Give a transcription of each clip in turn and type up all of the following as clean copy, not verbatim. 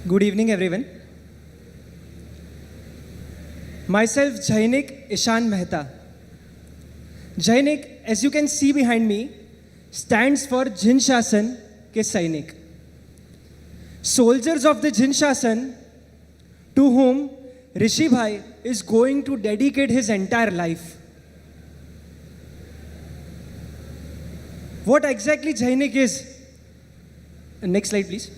Good evening, everyone. Myself, Jainik Ishan Mehta. Jainik, as you can see behind me, stands for Jinshasan ke Sainik. Soldiers of the Jinshasan, to whom Rishi bhai is going to dedicate his entire life. What exactly Jainik is? Next slide, please.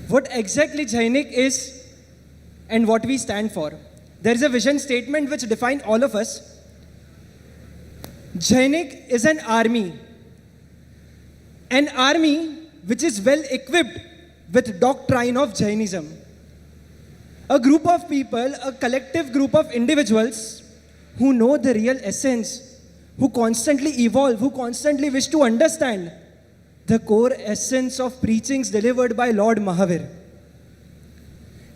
What exactly Jainik is and what we stand for. There is a vision statement which defines all of us. Jainik is an army which is well equipped with doctrine of Jainism. A group of people, a collective group of individuals who know the real essence, who constantly evolve, who constantly wish to understand the core essence of preachings delivered by Lord Mahavir.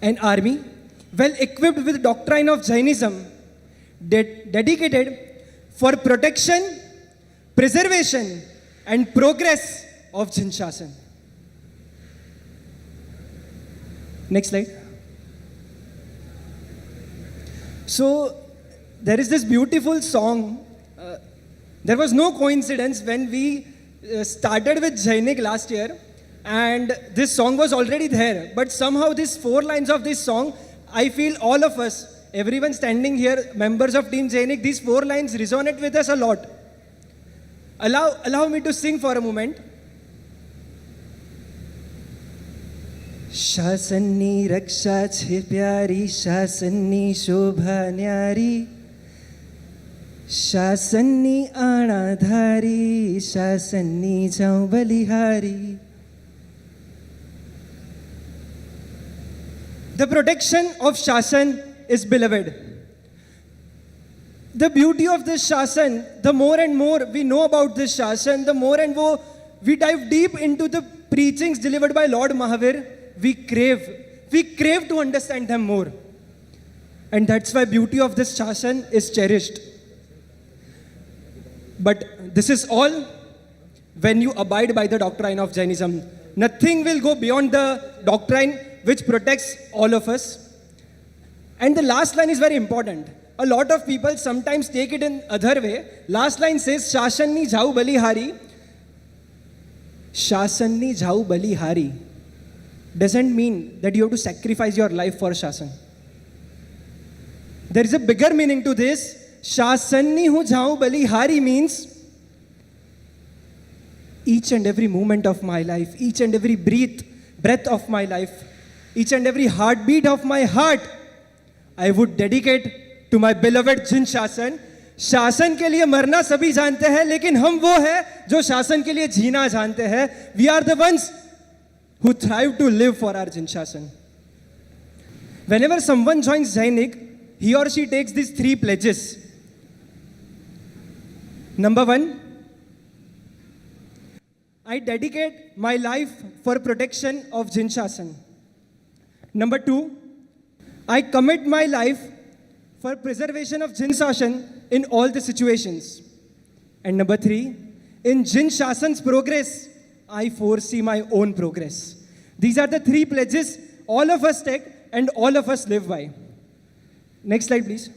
An army well equipped with doctrine of Jainism, dedicated for protection, preservation and progress of Jinshasan. Next slide. So there is this beautiful song. There was no coincidence when we started with Jainik last year, and this song was already there. But somehow these 4 lines of this song, I feel all of us, everyone standing here, members of Team Jainik, these 4 lines resonate with us a lot. Allow me to sing for a moment. Shasanni raksha chhe pyari, shasanni shobha nyari, shasanni aanadhari, shasanni jau balihari. The protection of Shasan is beloved. The beauty of this Shasan, the more and more we know about this Shasan, the more and more we dive deep into the preachings delivered by Lord Mahavir, we crave to understand them more. And that's why beauty of this Shasan is cherished. But this is all when you abide by the doctrine of Jainism. Nothing will go beyond the doctrine which protects all of us. And the last line is very important. A lot of people sometimes take it in other way. Last line says, Shasanni jau balihari. Shasanni jau balihari doesn't mean that you have to sacrifice your life for Shasan. There is a bigger meaning to this. Shasanni hu jau balihari means each and every moment of my life, each and every breath of my life, each and every heartbeat of my heart, I would dedicate to my beloved Jinshasan. शासन के लिए मरना सभी जानते हैं, लेकिन हम वो हैं जो शासन के लिए जीना जानते हैं. We are the ones who thrive to live for our Jinshasan. Whenever someone joins Jainik, he or she takes these 3 pledges. Number 1, I dedicate my life for protection of Jinshasan. Number 2, I commit my life for preservation of Jinshasan in all the situations. And number 3, in Jinshasan's progress, I foresee my own progress. These are the 3 pledges all of us take and all of us live by. Next slide, please.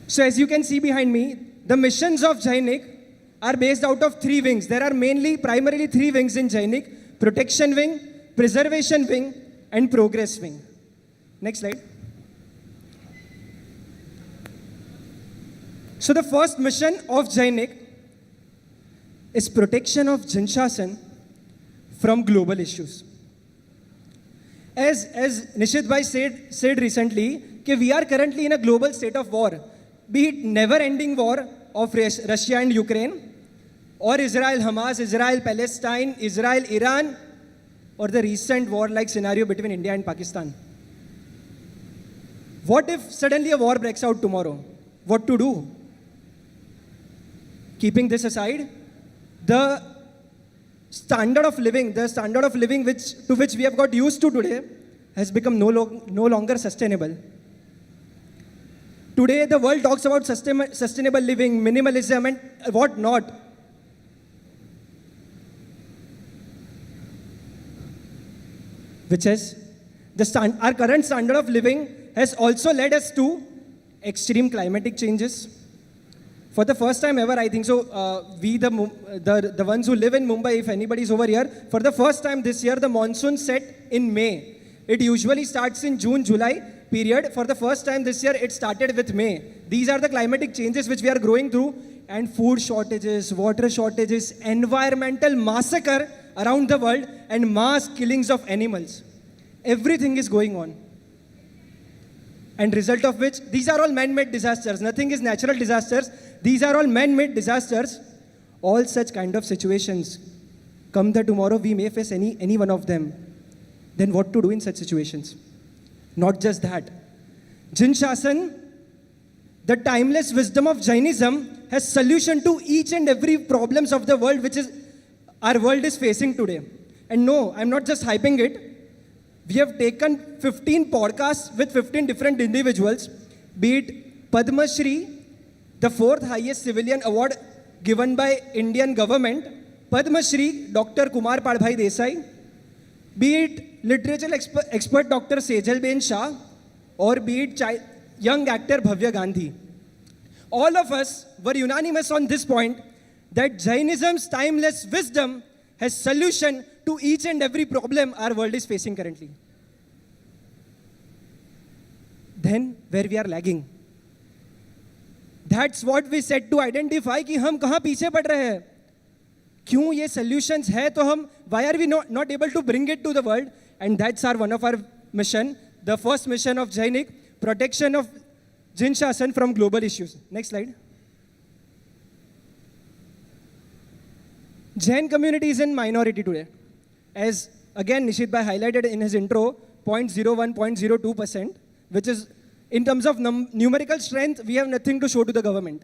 So as you can see behind me, the missions of Jainik are based out of 3 wings. There are primarily 3 wings in Jainik: protection wing, preservation wing, and progress wing. Next slide. So the first mission of Jainik is protection of Jinshasan from global issues. As Nishit bhai said recently, that we are currently in a global state of war, be it never-ending war of Russia and Ukraine, or Israel-Hamas, Israel-Palestine, Israel-Iran, or the recent war-like scenario between India and Pakistan. What if suddenly a war breaks out tomorrow? What to do? Keeping this aside, the standard of living to which we have got used to today has become no longer sustainable. Today, the world talks about sustainable living, minimalism, and what not. which is our current standard of living has also led us to extreme climatic changes. For the first time ever, I think so, we the ones who live in Mumbai, if anybody is over here, for the first time this year, the monsoon set in May. It usually starts in June, July period. For the first time this year, it started with May. These are the climatic changes which we are going through, and food shortages, water shortages, environmental massacre around the world, and mass killings of animals. Everything is going on. And result of which, these are all man-made disasters. Nothing is natural disasters. These are all man-made disasters. All such kind of situations, come the tomorrow we may face any one of them. Then what to do in such situations? Not just that. Jinshasan, the timeless wisdom of Jainism, has solution to each and every problems of the world which is our world is facing today. And no, I'm not just hyping it. We have taken 15 podcasts with 15 different individuals, be it Padma Shri, the 4th highest civilian award given by Indian government, Padma Shri, Dr. Kumar Padbhai Desai, be it literature expert Dr. Sejal Ben Shah, or be it young actor Bhavya Gandhi. All of us were unanimous on this point that Jainism's timeless wisdom has solution to each and every problem our world is facing currently. Then where we are lagging? That's what we said to identify कि हम कहाँ पीछे पड़ रहे हैं. क्यों ये solutions है तो हम why are we not able to bring it to the world? And that's one of our mission, the first mission of Jainik, protection of Jinshasan from global issues. Next slide. Jain community is in minority today. As again Nishit Bhai highlighted in his intro, 0.01, 0.02%, which is in terms of numerical strength, we have nothing to show to the government.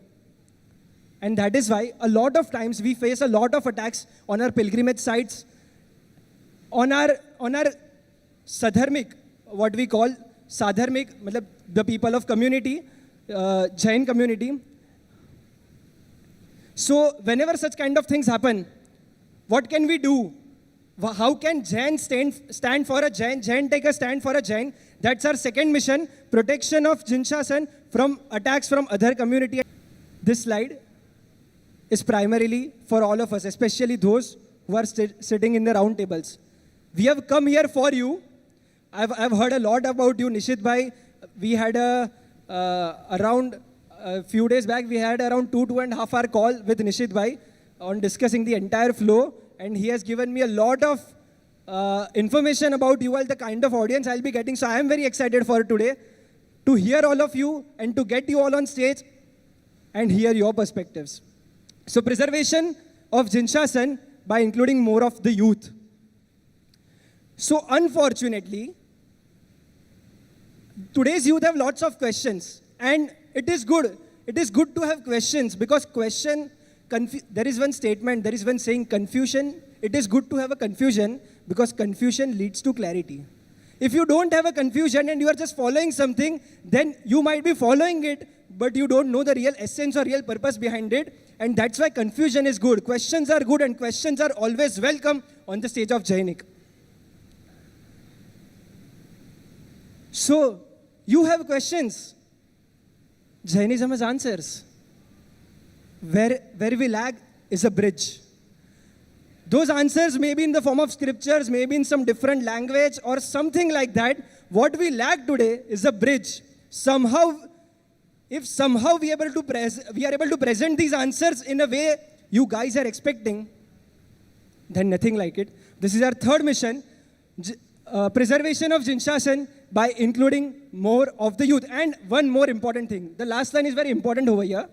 And that is why a lot of times we face a lot of attacks on our pilgrimage sites, on our sadharmik, what we call sadharmik, the people of community, Jain community. So whenever such kind of things happen, what can we do? How can Jain stand for a Jain? Jain take a stand for a Jain. That's our second mission, protection of Jinshasan from attacks from other community. This slide is primarily for all of us, especially those who are sitting in the round tables. We have come here for you. I've heard a lot about you, Nishit Bhai. We had around a few days back, we had around 2.5 hour call with Nishit Bhai on discussing the entire flow. And he has given me a lot of information about you all, the kind of audience I'll be getting. So I am very excited for today to hear all of you and to get you all on stage and hear your perspectives. So preservation of Jinshasan by including more of the youth. So unfortunately, today's youth have lots of questions, and it is good. It is good to have questions because there is one statement, there is one saying, confusion. It is good to have a confusion because confusion leads to clarity. If you don't have a confusion and you are just following something, then you might be following it, but you don't know the real essence or real purpose behind it. And that's why confusion is good. Questions are good and questions are always welcome on the stage of Jainik. So, you have questions. Jainism has answers. Where we lag is a bridge. Those answers may be in the form of scriptures, maybe in some different language or something like that. What we lack today is a bridge. If somehow we are able to present these answers in a way you guys are expecting, then nothing like it. This is our third mission, preservation of Jinshasan by including more of the youth. And one more important thing, the last line is very important over here.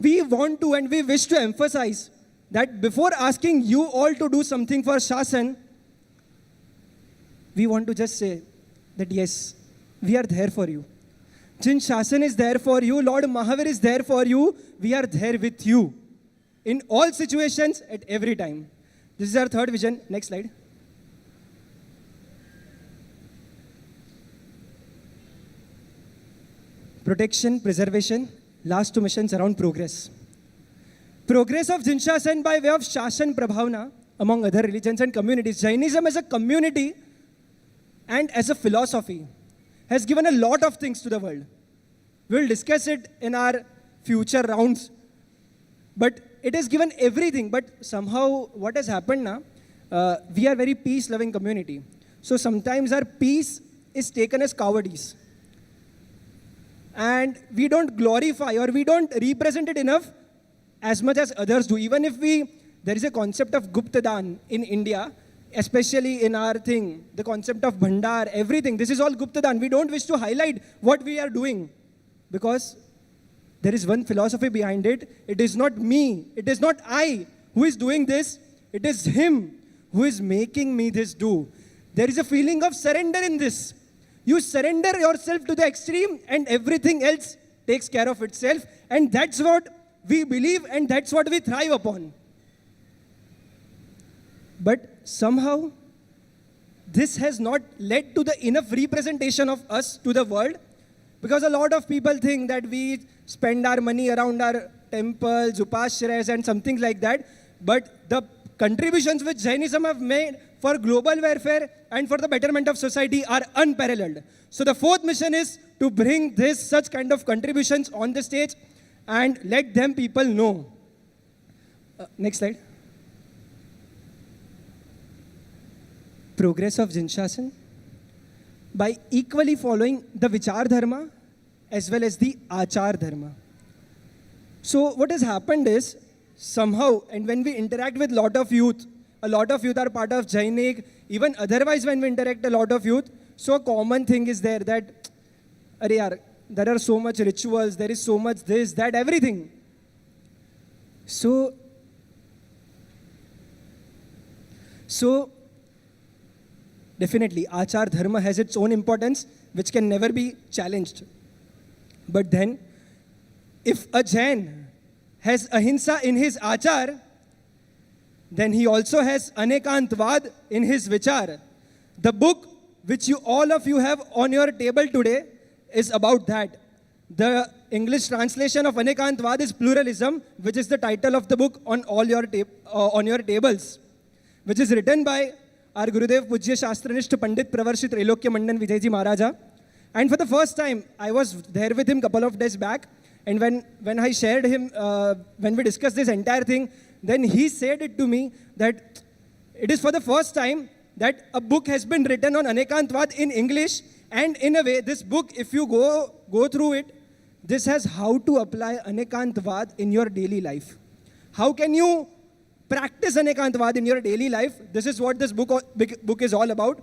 We want to and we wish to emphasize that before asking you all to do something for Shasan, we want to just say that yes, we are there for you. Jinshasan is there for you. Lord Mahavir is there for you. We are there with you in all situations at every time. This is our third vision. Next slide. Protection, preservation. Last two missions around progress. Progress of Jinshasan by way of Shasan Prabhavna among other religions and communities. Jainism as a community and as a philosophy has given a lot of things to the world. We'll discuss it in our future rounds. But it has given everything. But somehow what has happened now, we are very peace-loving community. So sometimes our peace is taken as cowardice. And we don't glorify or we don't represent it enough as much as others do. Even if there is a concept of Guptadan in India, especially in our thing, the concept of Bhandar, everything, this is all Guptadan. We don't wish to highlight what we are doing because there is one philosophy behind it. It is not me, it is not I who is doing this, it is him who is making me this do. There is a feeling of surrender in this. You surrender yourself to the extreme and everything else takes care of itself. And that's what we believe and that's what we thrive upon. But somehow, this has not led to the enough representation of us to the world because a lot of people think that we spend our money around our temples, upashrayas and something like that. But the contributions which Jainism have made for global welfare and for the betterment of society are unparalleled. So the fourth mission is to bring such kind of contributions on the stage and let them people know. Next slide. Progress of Jinshasan by equally following the Vichar Dharma as well as the Achar Dharma. So what has happened is somehow, and when we interact with a lot of youth are part of Jainik, even otherwise when we interact a lot of youth, so a common thing is there that, there are so much rituals, there is so much this, that, everything. So definitely, Achar Dharma has its own importance, which can never be challenged. But then, if a Jain has ahimsa in his Achar, then he also has Anekantvad in his Vichar. The book which all of you have on your table today is about that. The English translation of Anekantvad is Pluralism, which is the title of the book on all your on your tables, which is written by our Gurudev Pujya Shastranishth Pandit Pravarshit Rulebook Link Vijayji Maharaja. And for the first time, I was there with him a couple of days back. And when I shared him, when we discussed this entire thing, then he said it to me that it is for the first time that a book has been written on Anekantvad in English. And in a way, this book, if you go through it, this has how to apply Anekantvad in your daily life. How can you practice Anekantvad in your daily life? This is what this book is all about.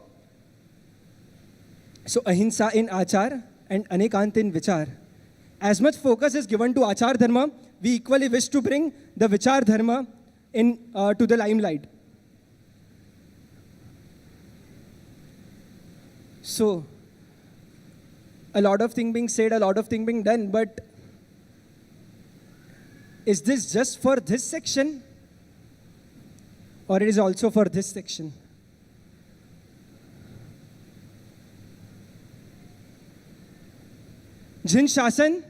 So Ahimsa in Achar and Anekant in Vichar. As much focus is given to Achar Dharma, we equally wish to bring the Vichar Dharma to the limelight. So, a lot of things being said, a lot of things being done, but is this just for this section? Or it is also for this section? Jinshasan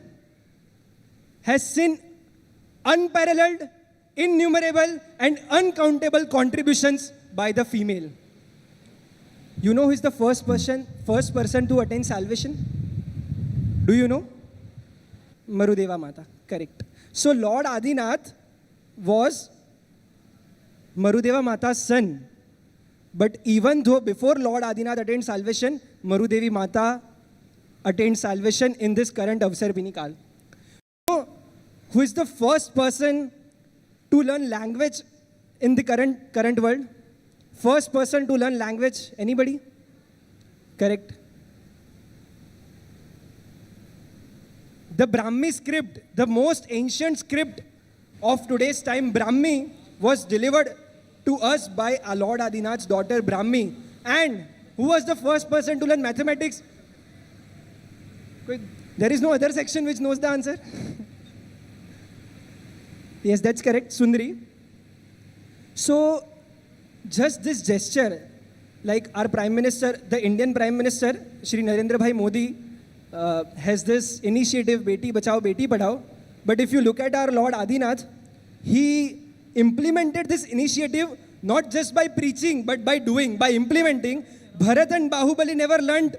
has seen unparalleled, innumerable and uncountable contributions by the female. You know who is the first person to attain salvation? Do you know? Marudeva Mata, correct. So Lord Adinath was Marudeva Mata's son. But even though before Lord Adinath attained salvation, Marudevi Mata attained salvation in this current Avsar Vinikal. So, who is the first person to learn language in the current world? First person to learn language, anybody? Correct. The Brahmi script, the most ancient script of today's time, Brahmi, was delivered to us by our Lord Adinath's daughter Brahmi. And who was the first person to learn mathematics? Quick. There is no other section which knows the answer. Yes, that's correct, Sundari. So, just this gesture, like our Prime Minister, the Indian Prime Minister, Shri Narendra Bhai Modi, has this initiative, Beti Bachao, Beti Padhao. But if you look at our Lord Adinath, he implemented this initiative not just by preaching, but by doing, by implementing. Bharat and Bahubali never learnt,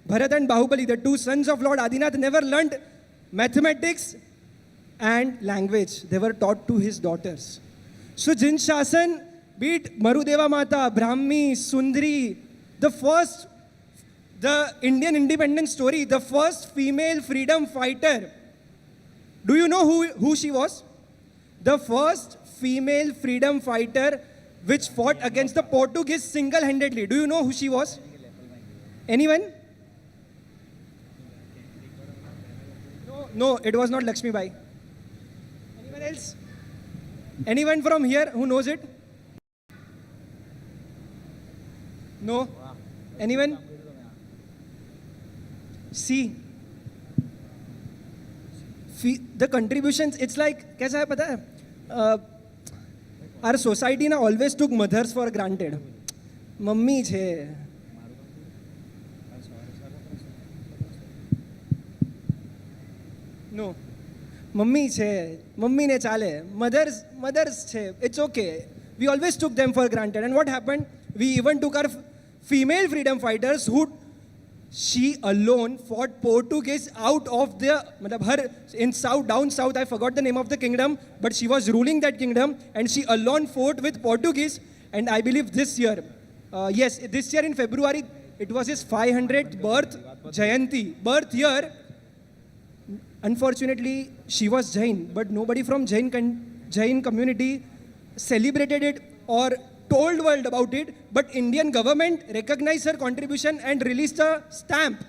Bharat and Bahubali, the two sons of Lord Adinath, never learnt mathematics and language. They were taught to his daughters. So Jinshasan, be it Marudeva Mata, Brahmi, Sundri, the Indian independence story, the first female freedom fighter. Do you know who she was? The first female freedom fighter which fought against the Portuguese single-handedly. Do you know who she was? Anyone? No, it was not Lakshmi Bai. Anyone else? Anyone from here who knows it? No? Anyone? See, the contributions, it's like, kaisa hai pata hai? Our society na always took mothers for granted. Mummy che. No. Mummy che. Mummy ne chale. Mothers che. It's okay. We always took them for granted. And what happened? We even took our female freedom fighters who she alone fought Portuguese out of in south, down south, I forgot the name of the kingdom, but she was ruling that kingdom and she alone fought with Portuguese. And I believe this year, this year in February, it was his 500th birth year. Unfortunately, she was Jain, but nobody from Jain community celebrated it or told world about it, but Indian government recognized her contribution and released a stamp.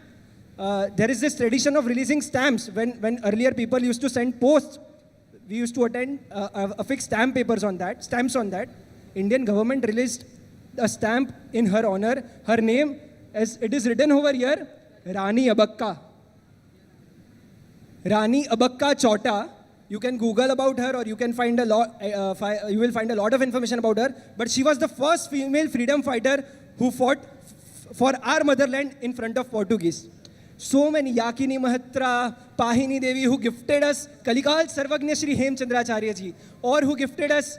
There is this tradition of releasing stamps. When earlier people used to send posts, we used to attend affix stamps on that. Indian government released a stamp in her honor. Her name, as it is written over here, Rani Abakka. Rani Abakka Chota. You can Google about her, or you can find you will find a lot of information about her. But she was the first female freedom fighter who fought for our motherland in front of Portuguese. So many Yakini Mahatra, Pahini Devi, who gifted us Kalikal Sarvagnya Shri Hemchandracharya ji, or who gifted us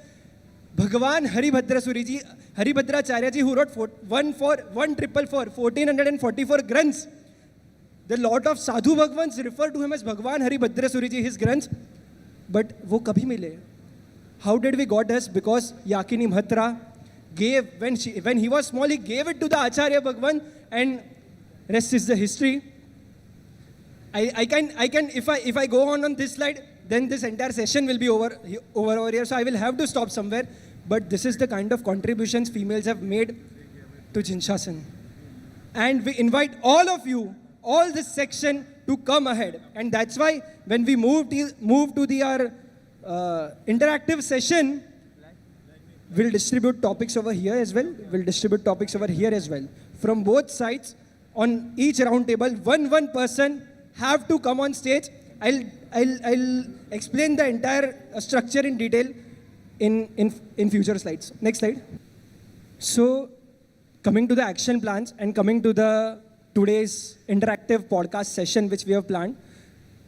Bhagwan Haribhadra Suriji, Haribhadracharya ji, who wrote 1444 grunts. The lot of Sadhu Bhagwans refer to him as Bhagwan Haribhadra Suriji, his grunts. But wo kabhi mile. How did we got this? Because Yakini Mahatra gave, when he was small, he gave it to the Acharya Bhagwan, and rest is the history. I can if I go on this slide, then this entire session will be over here. So I will have to stop somewhere. But this is the kind of contributions females have made to Jinshasan. And we invite all of you, all this section, to come ahead. And that's why when we move to our interactive session, we'll distribute topics over here as well. From both sides, on each round table, one person have to come on stage. I'll explain the entire structure in detail in future slides. Next slide. So, coming to the action plans and coming to the today's interactive podcast session which we have planned.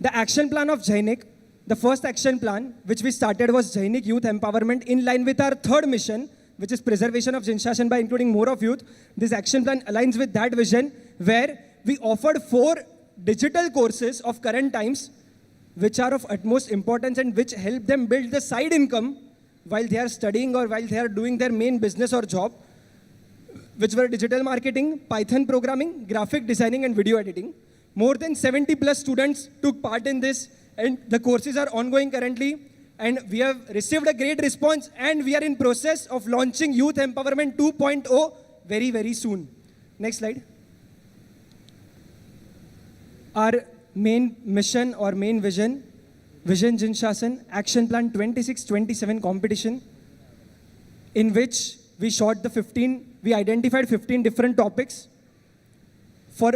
The action plan of Jainik, the first action plan which we started was Jainik Youth Empowerment, in line with our third mission, which is preservation of Jinshasan by including more of youth. This action plan aligns with that vision, where we offered 4 digital courses of current times which are of utmost importance and which help them build the side income while they are studying or while they are doing their main business or job, which were digital marketing, Python programming, graphic designing, and video editing. More than 70 plus students took part in this, and the courses are ongoing currently, and we have received a great response, and we are in process of launching Youth Empowerment 2.0 very, very soon. Next slide. Our main mission or main vision, Vision Jinshasan, Action Plan 26-27 competition, in which we identified 15 different topics for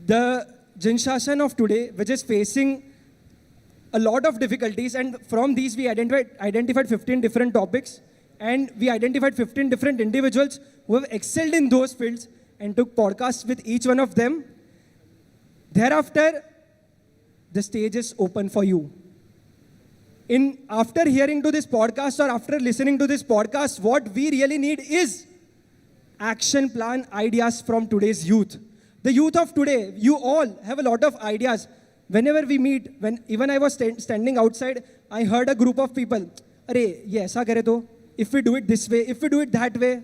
the Jinshasan of today, which is facing a lot of difficulties, and from these we identified 15 different topics, and we identified 15 different individuals who have excelled in those fields and took podcasts with each one of them. Thereafter, the stage is open for you. After hearing to this podcast or after listening to this podcast, what we really need is action plan ideas from today's youth. The youth of today, you all have a lot of ideas. Whenever we meet, even I was standing outside, I heard a group of people, "Arey, ye aisa kare to, if we do it this way, if we do it that way."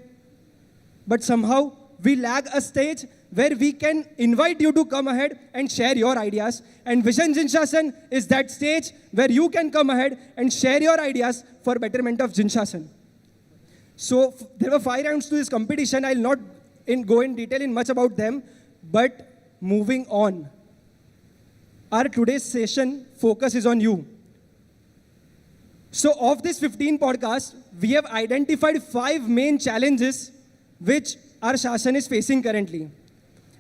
But somehow we lack a stage where we can invite you to come ahead and share your ideas. And Vision Jinshasan is that stage where you can come ahead and share your ideas for betterment of Jinshasan. So there were 5 rounds to this competition. I'll not go in detail in much about them, but moving on. Our today's session focus is on you. So of this 15 podcasts, we have identified 5 main challenges which our Shasan is facing currently.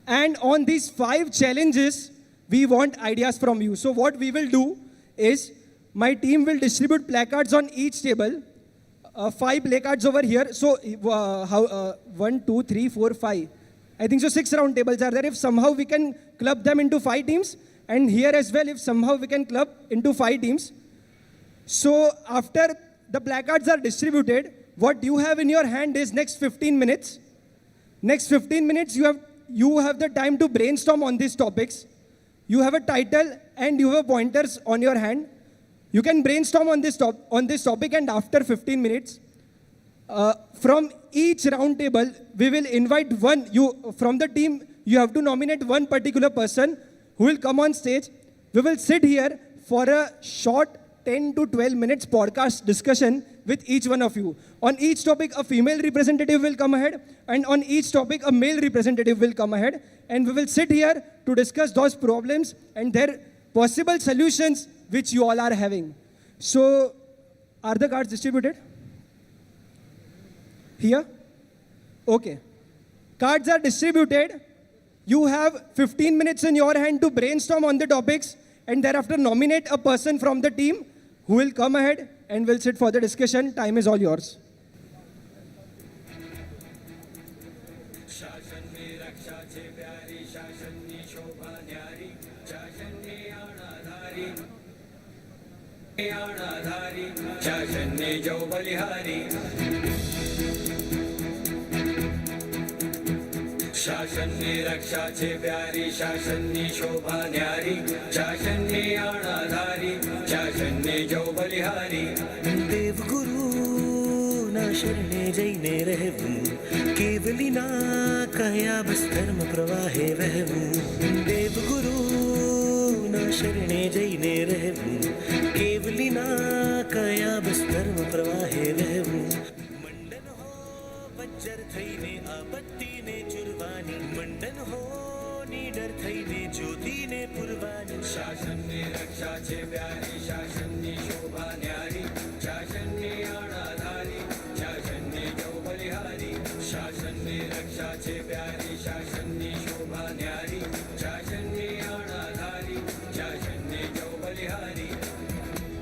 And on these 5 challenges, we want ideas from you. So what we will do is, my team will distribute placards on each table. 5 placards over here. So 1, 2, 3, 4, 5. I think so 6 round tables are there. If somehow we can club them into 5 teams, and here as well, if somehow we can club into 5 teams. So after the placards are distributed, what you have in your hand is next 15 minutes. Next 15 minutes, you have the time to brainstorm on these topics. You have a title and you have pointers on your hand. You can brainstorm on this topic, and after 15 minutes, from each round table, we will invite one. From the team, you have to nominate one particular person who will come on stage. We will sit here for a short 10 to 12 minutes podcast discussion with each one of you. On each topic, a female representative will come ahead, and on each topic, a male representative will come ahead, and we will sit here to discuss those problems and their possible solutions which you all are having. So, are the cards distributed? Here? Okay. Cards are distributed. You have 15 minutes in your hand to brainstorm on the topics, and thereafter nominate a person from the team who will come ahead and will sit for the discussion. Time is all yours. शासन ने रक्षा छे प्यारी शासन ने शोभा न्यारी शासन ने आणाधारी शासन ने जो बलिहारी देव गुरु ना शरणे जैने रहवू केवली ना कया बस धर्म प्रवाहे वहवू देव गुरु ना शरणे जैने रहवू केवली ना कया बस धर्म प्रवाहे वहवू मंडन हो बज्जर थईने आपत्ति ने चुरवानी मंडन हो निडर थईने ज्योति ने पुरवानी शासन ने रक्षा छे प्यारी शासन ने शोभा न्यारी शासन ने आणाधारी शासन ने जो बलिहारी शासन ने रक्षा छे प्यारी शासन ने शोभा न्यारी शासन ने आणाधारी शासन ने जो बलिहारी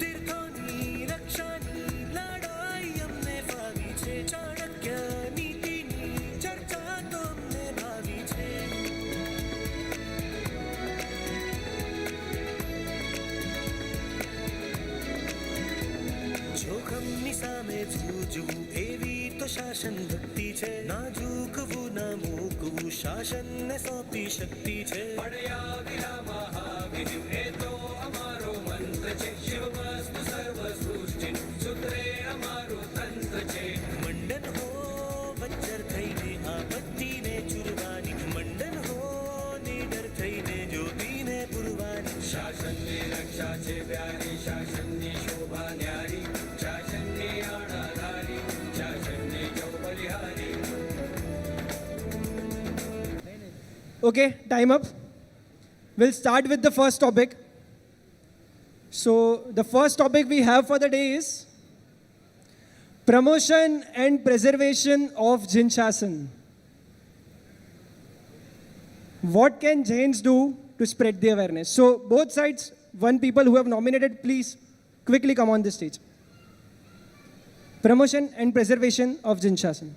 तीर्थोनी रक्षानी लड़ाई अमने भावी छे चाणक्य नीतिनी चर्चा तो अमने भावी छे જોખમની સામે જૂજવું એવી તો શાસન ભક્તિ છે ના ઝૂકવું ના મૂકવું શાસનને સોંપી શક્તિ છે પડ્યા વિના મહાવીર એ તો અમારો મંત્ર છે શિવ વસ્તુ સર્વ સૃષ્ટિ સૂત્રે અમારો તંત્ર છે મંડન હો વચ્ચર થઈને આપત્તિને ચુરવાની મંડન હો નિડર થઈને જ્યોતિને પુરવાની શાસનની રક્ષા છે પ્યારી શાસનની શોભા ન્યારી શાસનની આણાધારી શાસનની જો બલિહારી. Okay, time up. We'll start with the first topic. So the first topic we have for the day is promotion and preservation of Jinshasan. What can Jains do to spread the awareness? So both sides, one people who have nominated, please quickly come on the stage. Promotion and preservation of Jinshasan.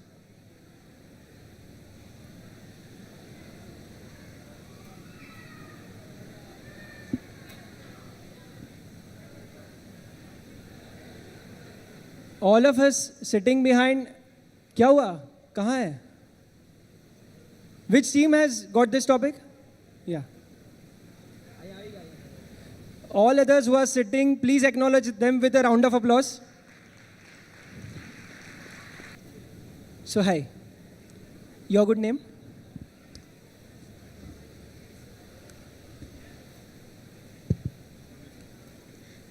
All of us sitting behind, क्या हुआ? कहाँ है? Which team has got this topic? Yeah. All others who are sitting, please acknowledge them with a round of applause. So, hi. Your good name?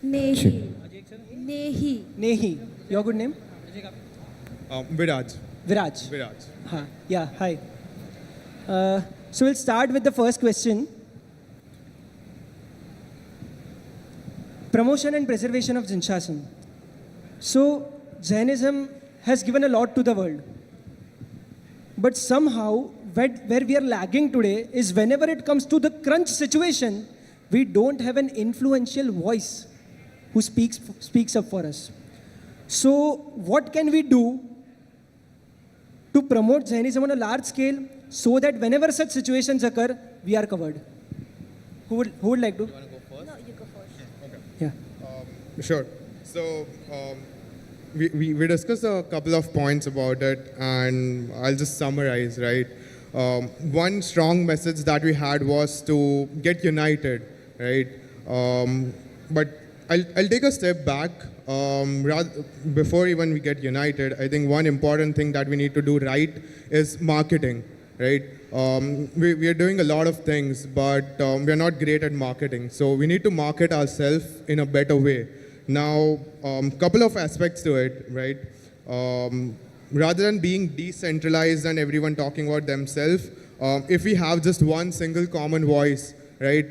Nehi. Nehi. Nehi. Your good name? Viraj. Viraj. Viraj. Yeah, hi. So we'll start with the first question. Promotion and preservation of Jinshasan. So Jainism has given a lot to the world. But somehow, where we are lagging today is whenever it comes to the crunch situation, we don't have an influential voice who speaks up for us. So what can we do to promote Jainism on a large scale so that whenever such situations occur, we are covered? Who would like to? No, you go first. Yeah. Sure. So we discussed a couple of points about it, and I'll just summarize, right? One strong message that we had was to get united, right? But I'll take a step back. Before even we get united, I think one important thing that we need to do right is marketing, right? We are doing a lot of things, but we are not great at marketing. So we need to market ourselves in a better way. Now, couple of aspects to it, right? Rather than being decentralized and everyone talking about themselves, if we have just one single common voice, right?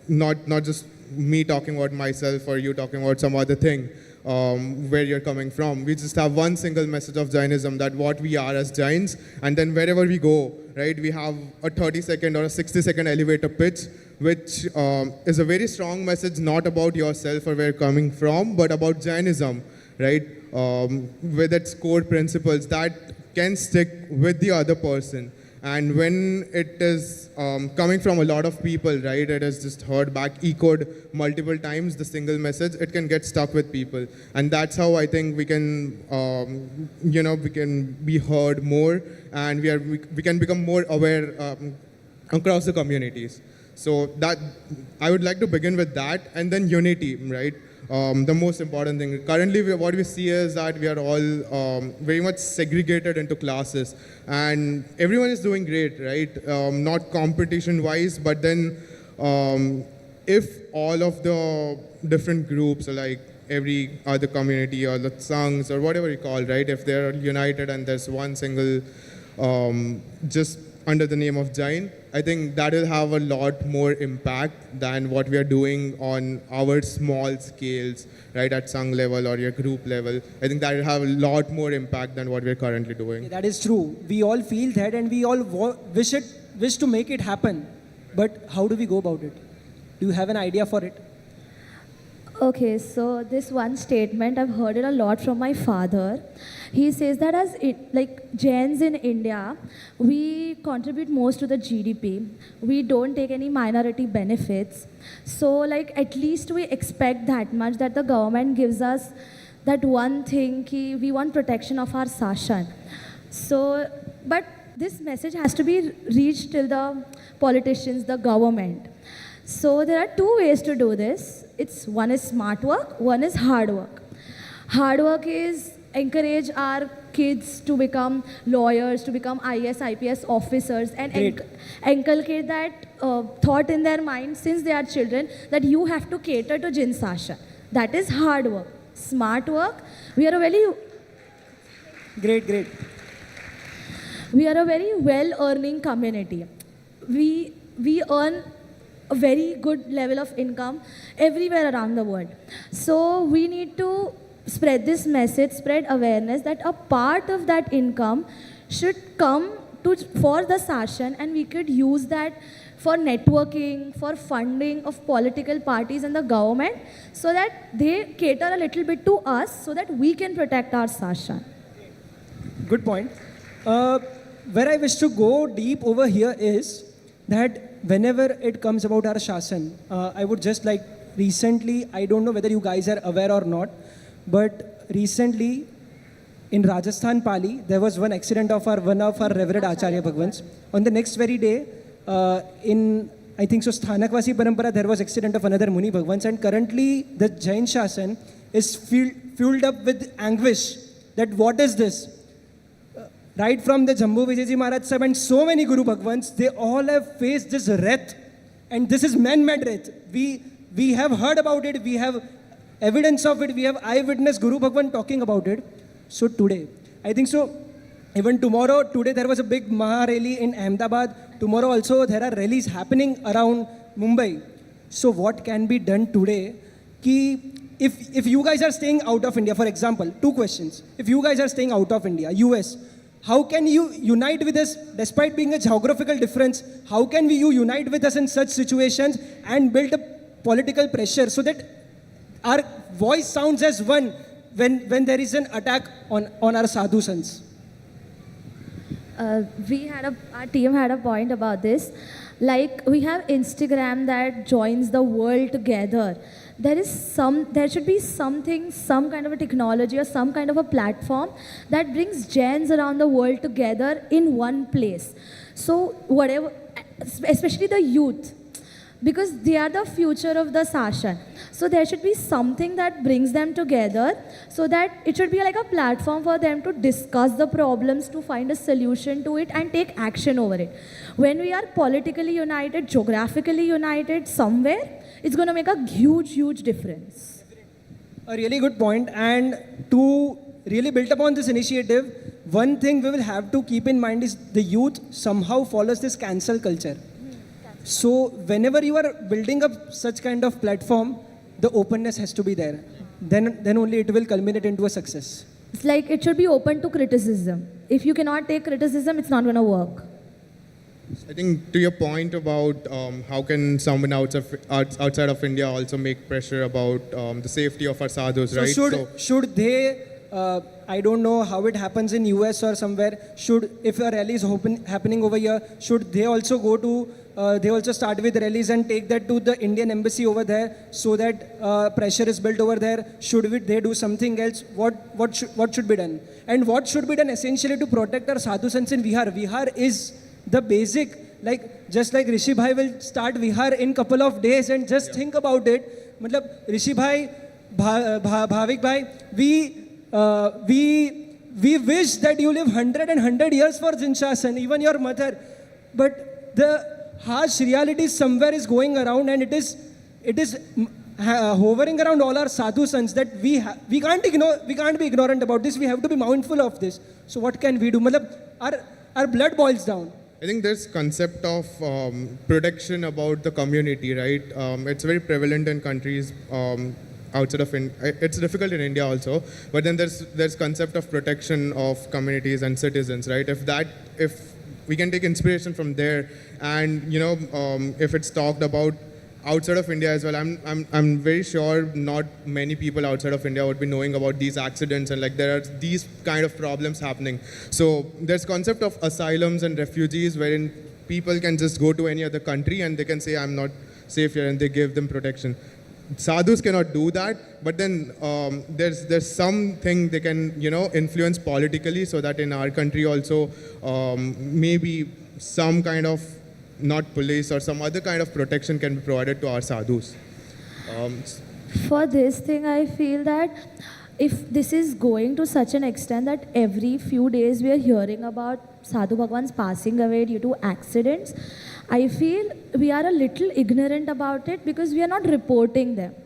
Not just me talking about myself or you talking about some other thing, where you're coming from. We just have one single message of Jainism, that what we are as Jains, and then wherever we go, right, we have a 30-second or a 60-second elevator pitch, which is a very strong message, not about yourself or where you're coming from, but about Jainism, right, with its core principles that can stick with the other person. And when it is coming from a lot of people, right, it is just heard back, echoed multiple times, the single message, it can get stuck with people. And that's how I think we can, we can be heard more, and we can become more aware across the communities. So that, I would like to begin with that, and then unity, right? The most important thing. Currently, what we see is that we are all very much segregated into classes, and everyone is doing great, right? Not competition-wise, but then if all of the different groups, like every other community or the Sanghs or whatever you call, right? If they're united and there's one single, just under the name of Jain, I think that will have a lot more impact than what we are doing on our small scales, right, at Sangh level or your group level. I think that will have a lot more impact than what we're currently doing. That is true. We all feel that, and we all wish to make it happen. But how do we go about it? Do you have an idea for it? Okay, so this one statement, I've heard it a lot from my father. He says that as Jains in India, we contribute most to the GDP. We don't take any minority benefits. So at least we expect that much, that the government gives us that one thing, ki we want protection of our Shasan. So, but this message has to be reached till the politicians, the government. So there are two ways to do this. One is smart work, one is hard work. Hard work is encourage our kids to become lawyers, to become IAS, IPS officers, and inculcate that thought in their mind since they are children, that you have to cater to Jinshasan. That is hard work. Smart work, we are a very... Great. We are a very well-earning community. We earn a very good level of income everywhere around the world. So we need to spread this message, spread awareness that a part of that income should come for the Shasan, and we could use that for networking, for funding of political parties and the government, so that they cater a little bit to us so that we can protect our Shasan. Good point. Where I wish to go deep over here is that whenever it comes about our Shasan, I would just like recently, I don't know whether you guys are aware or not, but recently in Rajasthan Pali, there was one accident of one of our revered Acharya Bhagwans. On the next very day, in I think so Sthanakvasi Parampara, there was accident of another Muni Bhagwans, and currently the Jain Shasan is fueled up with anguish that what is this? Right from the Shahpur Vijayji Maharaj Sahib and so many Guru Bhagwans, they all have faced this wrath, and this is man-made wrath. We have heard about it, we have evidence of it, we have eyewitness Guru Bhagwan talking about it. So today, I think so, even tomorrow, today there was a big Maha rally in Ahmedabad. Tomorrow also there are rallies happening around Mumbai. So what can be done today? If you guys are staying out of India, for example, 2 questions. If you guys are staying out of India, US, how can you unite with us despite being a geographical difference? How can you unite with us in such situations and build a political pressure so that our voice sounds as one when there is an attack on our sadhu sons? Our team had a point about this. Like, we have Instagram that joins the world together. There should be something, some kind of a technology or some kind of a platform that brings Jains around the world together in one place. So whatever, especially the youth, because they are the future of the Sashan. So there should be something that brings them together, so that it should be like a platform for them to discuss the problems, to find a solution to it and take action over it. When we are politically united, geographically united somewhere, it's going to make a huge, huge difference. A really good point. And to really build upon this initiative, one thing we will have to keep in mind is the youth somehow follows this cancel culture. So whenever you are building up such kind of platform, the openness has to be there. Then only it will culminate into a success. It's like it should be open to criticism. If you cannot take criticism, it's not going to work. I think to your point about how can someone outside of India also make pressure about the safety of our sadhus, right? Should they, I don't know how it happens in US or somewhere, if a rally is happening over here, should they also go to, they also start with rallies and take that to the Indian embassy over there so that pressure is built over there? Should they do something else? What should be done? And what should be done essentially to protect our sadhu sants in Vihar? Vihar is the basic, just like Rishi bhai will start Vihar in couple of days, and just think about it. Matlab, Rishi bhai, Bhavik bhai, we wish that you live 100 years for Jinshasan, even your mother. But the harsh reality somewhere is going around, and it is hovering around all our sadhu sons that we can't be ignorant about this. We have to be mindful of this. So what can we do? Matlab, our blood boils down. I think there's concept of protection about the community, right? It's very prevalent in countries outside of India. It's difficult in India also, but then there's concept of protection of communities and citizens, right? If we can take inspiration from there, and if it's talked about outside of India as well, I'm very sure not many people outside of India would be knowing about these accidents, and there are these kind of problems happening. So there's concept of asylums and refugees wherein people can just go to any other country and they can say I'm not safe here, and they give them protection. Sadhus cannot do that, but then there's something they can influence politically, so that in our country also maybe some kind of, not police or some other kind of protection can be provided to our sadhus. For this thing, I feel that if this is going to such an extent that every few days we are hearing about sadhu bhagwans passing away due to accidents, I feel we are a little ignorant about it because we are not reporting them.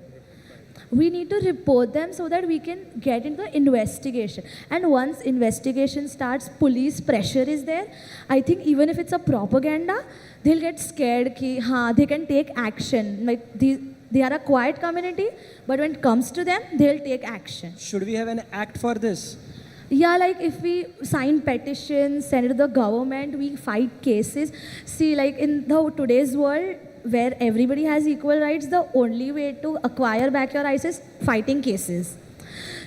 We need to report them so that we can get into the investigation. And once investigation starts, police pressure is there. I think even if it's a propaganda, they'll get scared that they can take action. They are a quiet community, but when it comes to them, they'll take action. Should we have an act for this? Yeah, if we sign petitions, send it to the government, we fight cases. See, in today's world, where everybody has equal rights, the only way to acquire back your rights is fighting cases.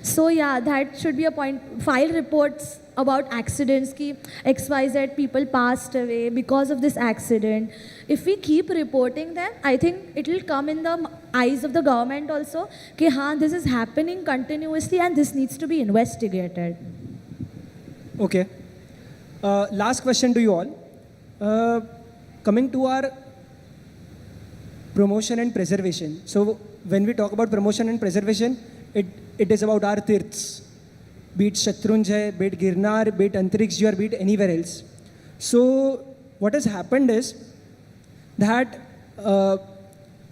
So yeah, that should be a point. File reports about accidents, XYZ people passed away because of this accident. If we keep reporting them, I think it will come in the eyes of the government also, this is happening continuously and this needs to be investigated. Okay. Last question to you all. Coming to our promotion and preservation. So when we talk about promotion and preservation, it is about our tirths. Be it Shatrunjay, be it Girnar, be it Antariksh, or be it anywhere else. So what has happened is that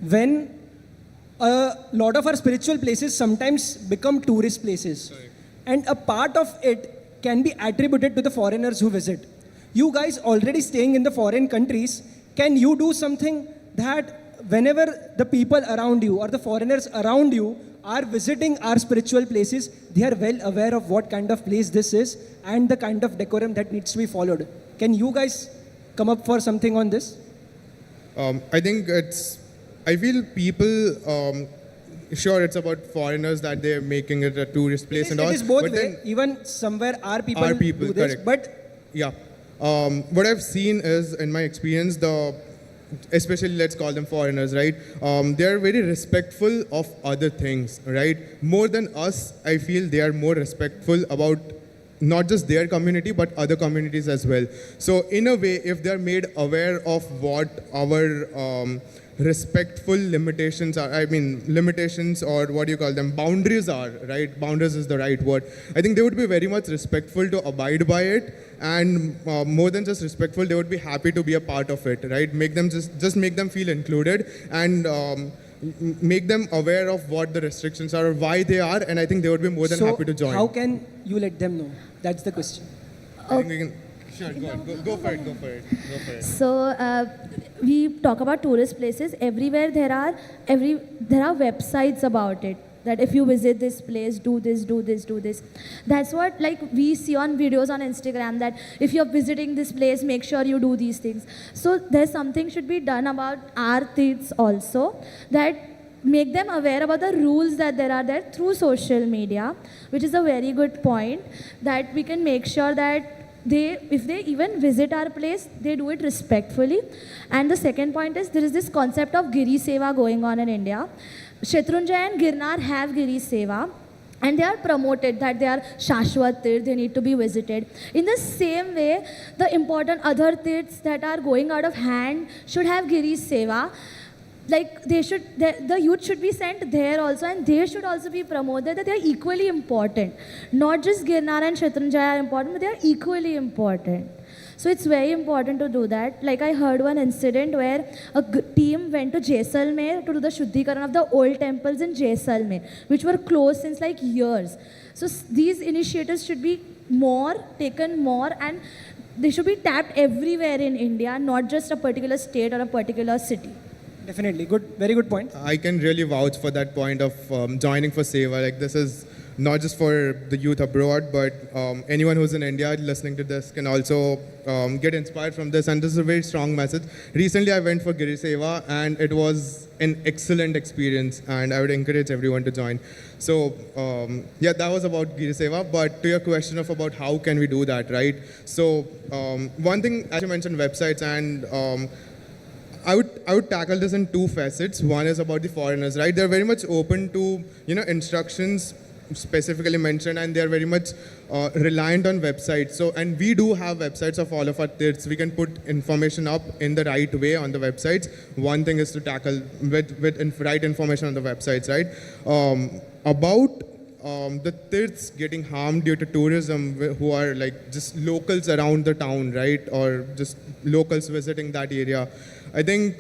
when a lot of our spiritual places sometimes become tourist places, and a part of it can be attributed to the foreigners who visit. You guys already staying in the foreign countries, can you do something that whenever the people around you or the foreigners around you are visiting our spiritual places, they are well aware of what kind of place this is and the kind of decorum that needs to be followed? Can you guys come up for something on this? I think I feel people, sure, it's about foreigners that they're making it a tourist place and all. It is both but way. then Even somewhere our people do this, correct. but yeah. What I've seen is, in my experience, especially let's call them foreigners, right? They are very respectful of other things, right? More than us, I feel they are more respectful about not just their community, but other communities as well. So in a way, if they're made aware of what our respectful limitations are, limitations, or what do you call them, boundaries are, right? Boundaries is the right word. I think they would be very much respectful to abide by it, and more than just respectful, they would be happy to be a part of it, right? Make them just make them feel included, and make them aware of what the restrictions are or why they are, and I think they would be more than happy to join. How can you let them know? That's the question. I think we can, sure, go for it. So we talk about tourist places. Everywhere there are websites about it. That if you visit this place, do this, do this, do this. That's what we see on videos on Instagram, that if you're visiting this place, make sure you do these things. So there's something should be done about our tirths also, that make them aware about the rules that there are there through social media, which is a very good point, that we can make sure that if they even visit our place, they do it respectfully. And the second point is, there is this concept of Giri Seva going on in India. Shatrunjay and Girnar have Giri Seva, and they are promoted that they are Shashwat Tirth, they need to be visited. In the same way, the important other tirths that are going out of hand should have Giri Seva. The youth should be sent there also, and they should also be promoted, that they are equally important. Not just Girnar and Shatrunjay are important, but they are equally important. So it's very important to do that. I heard one incident where a team went to Jaisalmer to do the Shuddhikaran of the old temples in Jaisalmer, which were closed since years. So these initiatives should be taken more, and they should be tapped everywhere in India, not just a particular state or a particular city. Definitely. Good. Very good point. I can really vouch for that point of joining for Seva. This is not just for the youth abroad, but anyone who's in India listening to this can also get inspired from this. And this is a very strong message. Recently, I went for Giri Seva, and it was an excellent experience, and I would encourage everyone to join. So, that was about Giri Seva. But to your question of about how can we do that, right? So, one thing, as you mentioned, websites, and I would tackle this in two facets. One is about the foreigners, right? They're very much open to instructions specifically mentioned, and they're very much reliant on websites. So, and we do have websites of all of our tirths. We can put information up in the right way on the websites. One thing is to tackle with right information on the websites, right? About the tirths getting harmed due to tourism, who are just locals around the town, right? Or just locals visiting that area. I think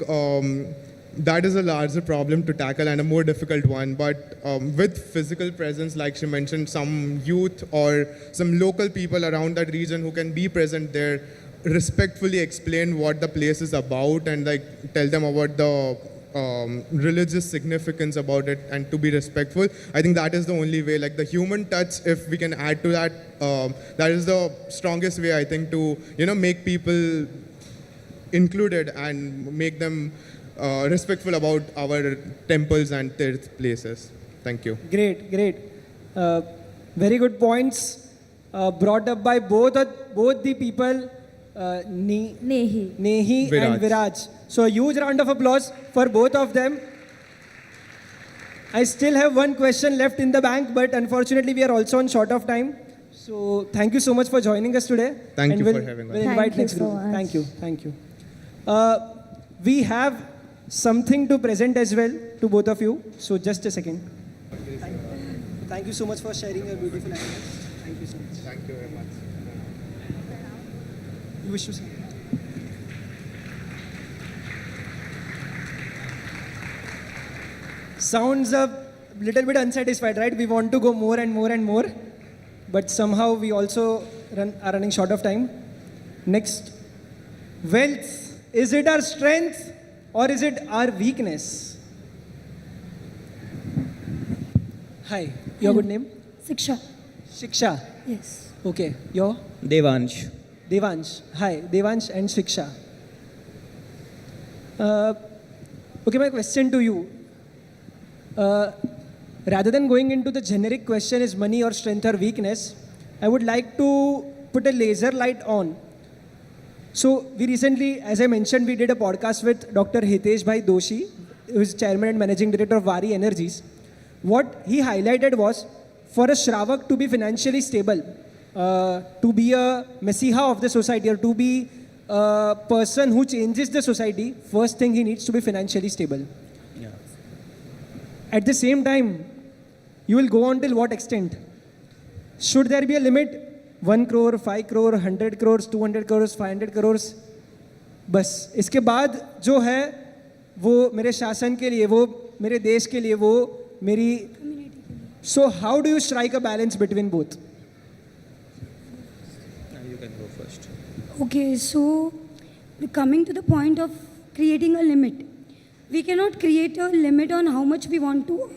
that is a larger problem to tackle and a more difficult one. But with physical presence, like she mentioned, some youth or some local people around that region who can be present there, respectfully explain what the place is about, and tell them about the religious significance about it, and to be respectful. I think that is the only way. The human touch, if we can add to that, that is the strongest way, I think, to make people included and make them respectful about our temples and tirth places. Thank you. Great. Very good points brought up by both the people, Nehi and Viraj. So a huge round of applause for both of them. I still have one question left in the bank, but unfortunately we are also on short of time. So thank you so much for joining us today. Thank and you for we'll, having us. We'll Thank invite you next so group. much. Thank you. Thank you. We have something to present as well to both of you. So just a second. Thank you so much for sharing your beautiful ideas. Thank you so much. Thank you very much. You wish to say? Sounds a little bit unsatisfied, right? We want to go more and more and more, but somehow we also are running short of time. Next, wealth, is it our strength or is it our weakness? Hi, your good name? Diksha. Shiksha. Yes. Okay, your? Devansh. Devansh. Hi, Devansh and Shiksha. Okay, my question to you. Rather than going into the generic question, is money or strength or weakness, I would like to put a laser light on. So we recently, as I mentioned, we did a podcast with Dr. Hitesh Bhai Doshi, who is chairman and managing director of Vari Energies. What he highlighted was, for a Shravak to be financially stable, to be a messiah of the society, or to be a person who changes the society, first thing he needs to be financially stable. Yeah. At the same time, you will go on till what extent? Should there be a limit? 1 crore, 5 crore, 100 crores, 200 crores, 500 crores? बस इसके बाद जो है वो मेरे शासन के लिए, वो मेरे देश के लिए, वो मेरी. So how do you strike a balance between both? You can go first. Okay, so coming to the point of creating a limit, we cannot create a limit on how much we want to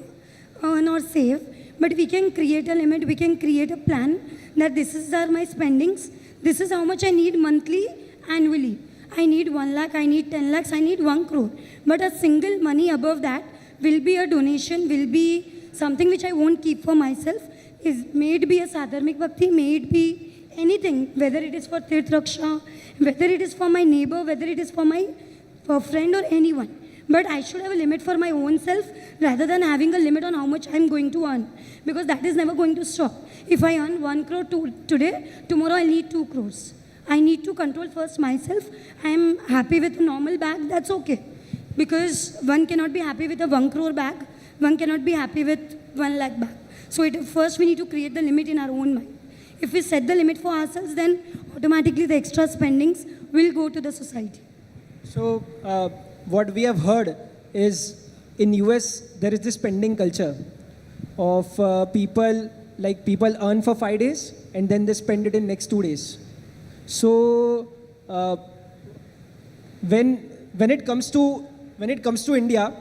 earn or save, but we can create a limit, we can create a plan that this is are my spendings, this is how much I need monthly, annually. I need 1 lakh, I need 10 lakhs, I need 1 crore. But a single money above that will be a donation, will be something which I won't keep for myself. Is may it be a sadharmik bhakti, may it be anything, whether it is for Tirth Raksha, whether it is for my neighbor, whether it is for my friend or anyone. But I should have a limit for my own self rather than having a limit on how much I'm going to earn. Because that is never going to stop. If I earn 1 crore today, tomorrow I need 2 crores. I need to control first myself. I am happy with a normal bag, that's okay. Because one cannot be happy with a 1 crore bag, one cannot be happy with 1 lakh bag. So first we need to create the limit in our own mind. If we set the limit for ourselves, then automatically the extra spendings will go to the society. So what we have heard is in US there is this spending culture of people earn for 5 days and then they spend it in next 2 days. So when it comes to India,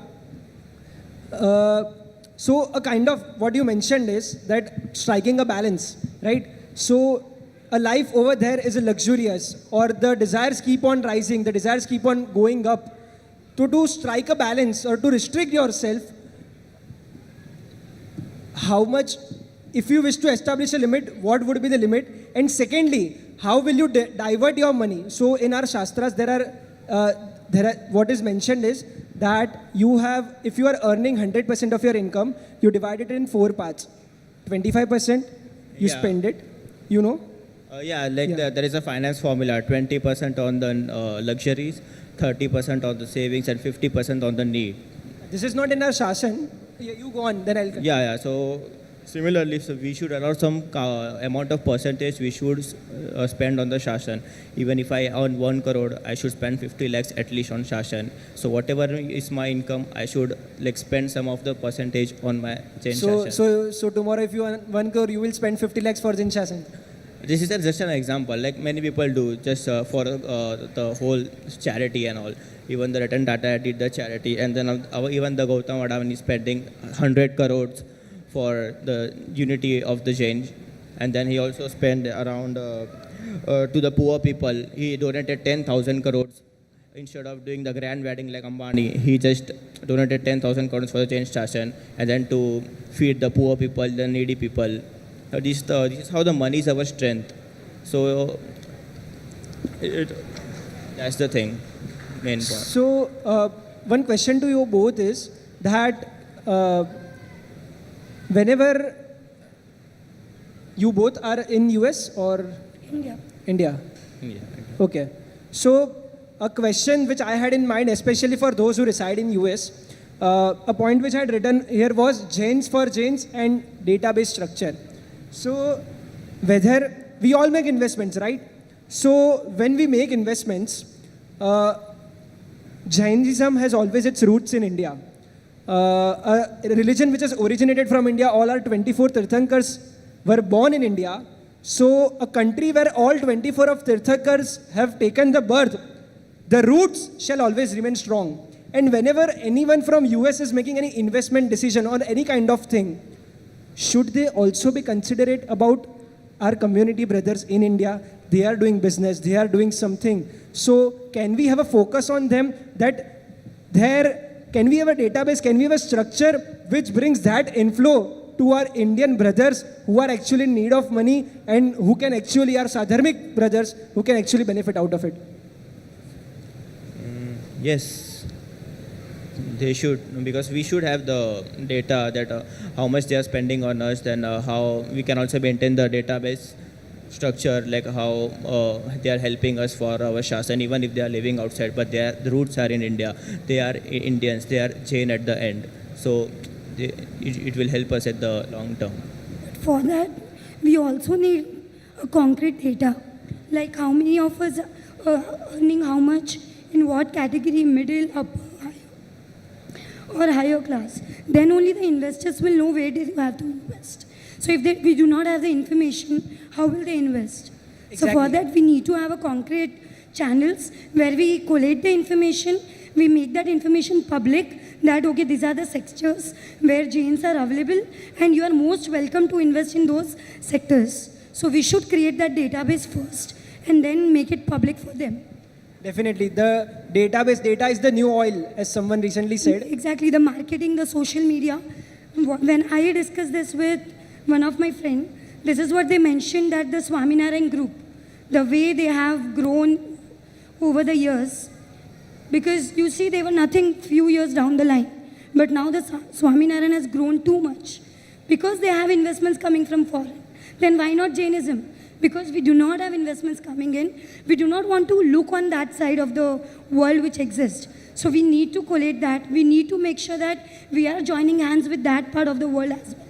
so a kind of what you mentioned is that striking a balance, right? So a life over there is a luxurious, or the desires keep on rising, the desires keep on going up. To strike a balance or to restrict yourself, how much, if you wish to establish a limit, what would be the limit? And secondly, how will you divert your money? So in our Shastras, there are what is mentioned is that you have, if you are earning 100% of your income, you divide it in 4 parts. 25%, you Yeah. spend it, you know. There is a finance formula, 20% on the luxuries, 30% on the savings, and 50% on the need. This is not in our Shasan. You go on, then I'll continue. Yeah. So similarly, so we should allow some amount of percentage we should spend on the Shasan. Even if I earn 1 crore, I should spend 50 lakhs at least on Shasan. So whatever is my income, I should spend some of the percentage on my Jain Shasan. So tomorrow if you earn 1 crore, you will spend 50 lakhs for Jinshasan. This is just an example, like many people do, just for the whole charity and all. Even the Ratan Tata did the charity, and then even the Gautam Adani is spending 100 crores for the unity of the Jain. And then he also spent around to the poor people. He donated 10,000 crores. Instead of doing the grand wedding like Ambani, he just donated 10,000 crores for the Jain Shasan, and then to feed the poor people, the needy people. This is how the money is our strength. So that's the thing, main point. So one question to you both is that whenever You both are in US or India. India? Yeah. Okay. So a question which I had in mind, especially for those who reside in US, a point which I had written here was Jains for Jains and database structure. So whether we all make investments, right? So when we make investments, Jainism has always its roots in India. A religion which has originated from India, all our 24 Tirthankars were born in India. So a country where all 24 of Tirthankars have taken the birth, the roots shall always remain strong. And whenever anyone from US is making any investment decision or any kind of thing, should they also be considerate about our community brothers in India? They are doing business, they are doing something. So can we have a focus on them that can we have a database, can we have a structure which brings that inflow to our Indian brothers who are actually in need of money and who can actually, our Sadharmic brothers, who can actually benefit out of it? Yes, they should, because we should have the data that how much they are spending on us, then how we can also maintain the database structure, like how they are helping us for our Shasan, even if they are living outside, but the roots are in India. They are Indians, they are Jain at the end. So it will help us at the long term. For that, we also need a concrete data, like how many of us are earning how much, in what category, middle, upper, higher, or higher class. Then only the investors will know where they have to invest. So if we do not have the information, how will they invest? Exactly. So for that, we need to have a concrete channels where we collate the information, we make that information public, that okay, these are the sectors where Jains are available and you are most welcome to invest in those sectors. So we should create that database first and then make it public for them. Definitely. The database, data is the new oil, as someone recently said. Exactly, the marketing, the social media. When I discussed this with one of my friends, this is what they mentioned, that the Swaminarayan group, the way they have grown over the years, because you see they were nothing few years down the line, but now the Swaminarayan has grown too much because they have investments coming from foreign. Then why not Jainism? Because we do not have investments coming in. We do not want to look on that side of the world which exists. So we need to collate that. We need to make sure that we are joining hands with that part of the world as well.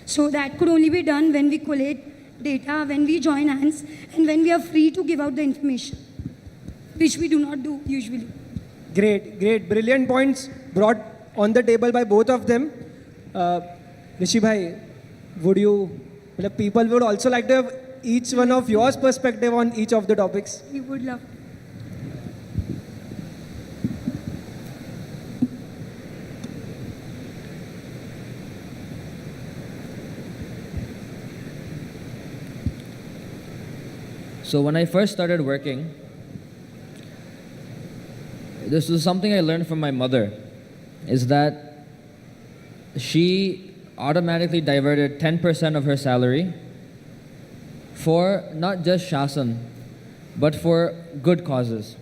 So that could only be done when we collate data, when we join hands, and when we are free to give out the information, which we do not do usually. Great, great. Brilliant points brought on the table by both of them. Rishi bhai, people would also like to have each one of yours perspective on each of the topics. We would love to. So when I first started working, this was something I learned from my mother, is that she automatically diverted 10% of her salary for not just Shasan, but for good causes.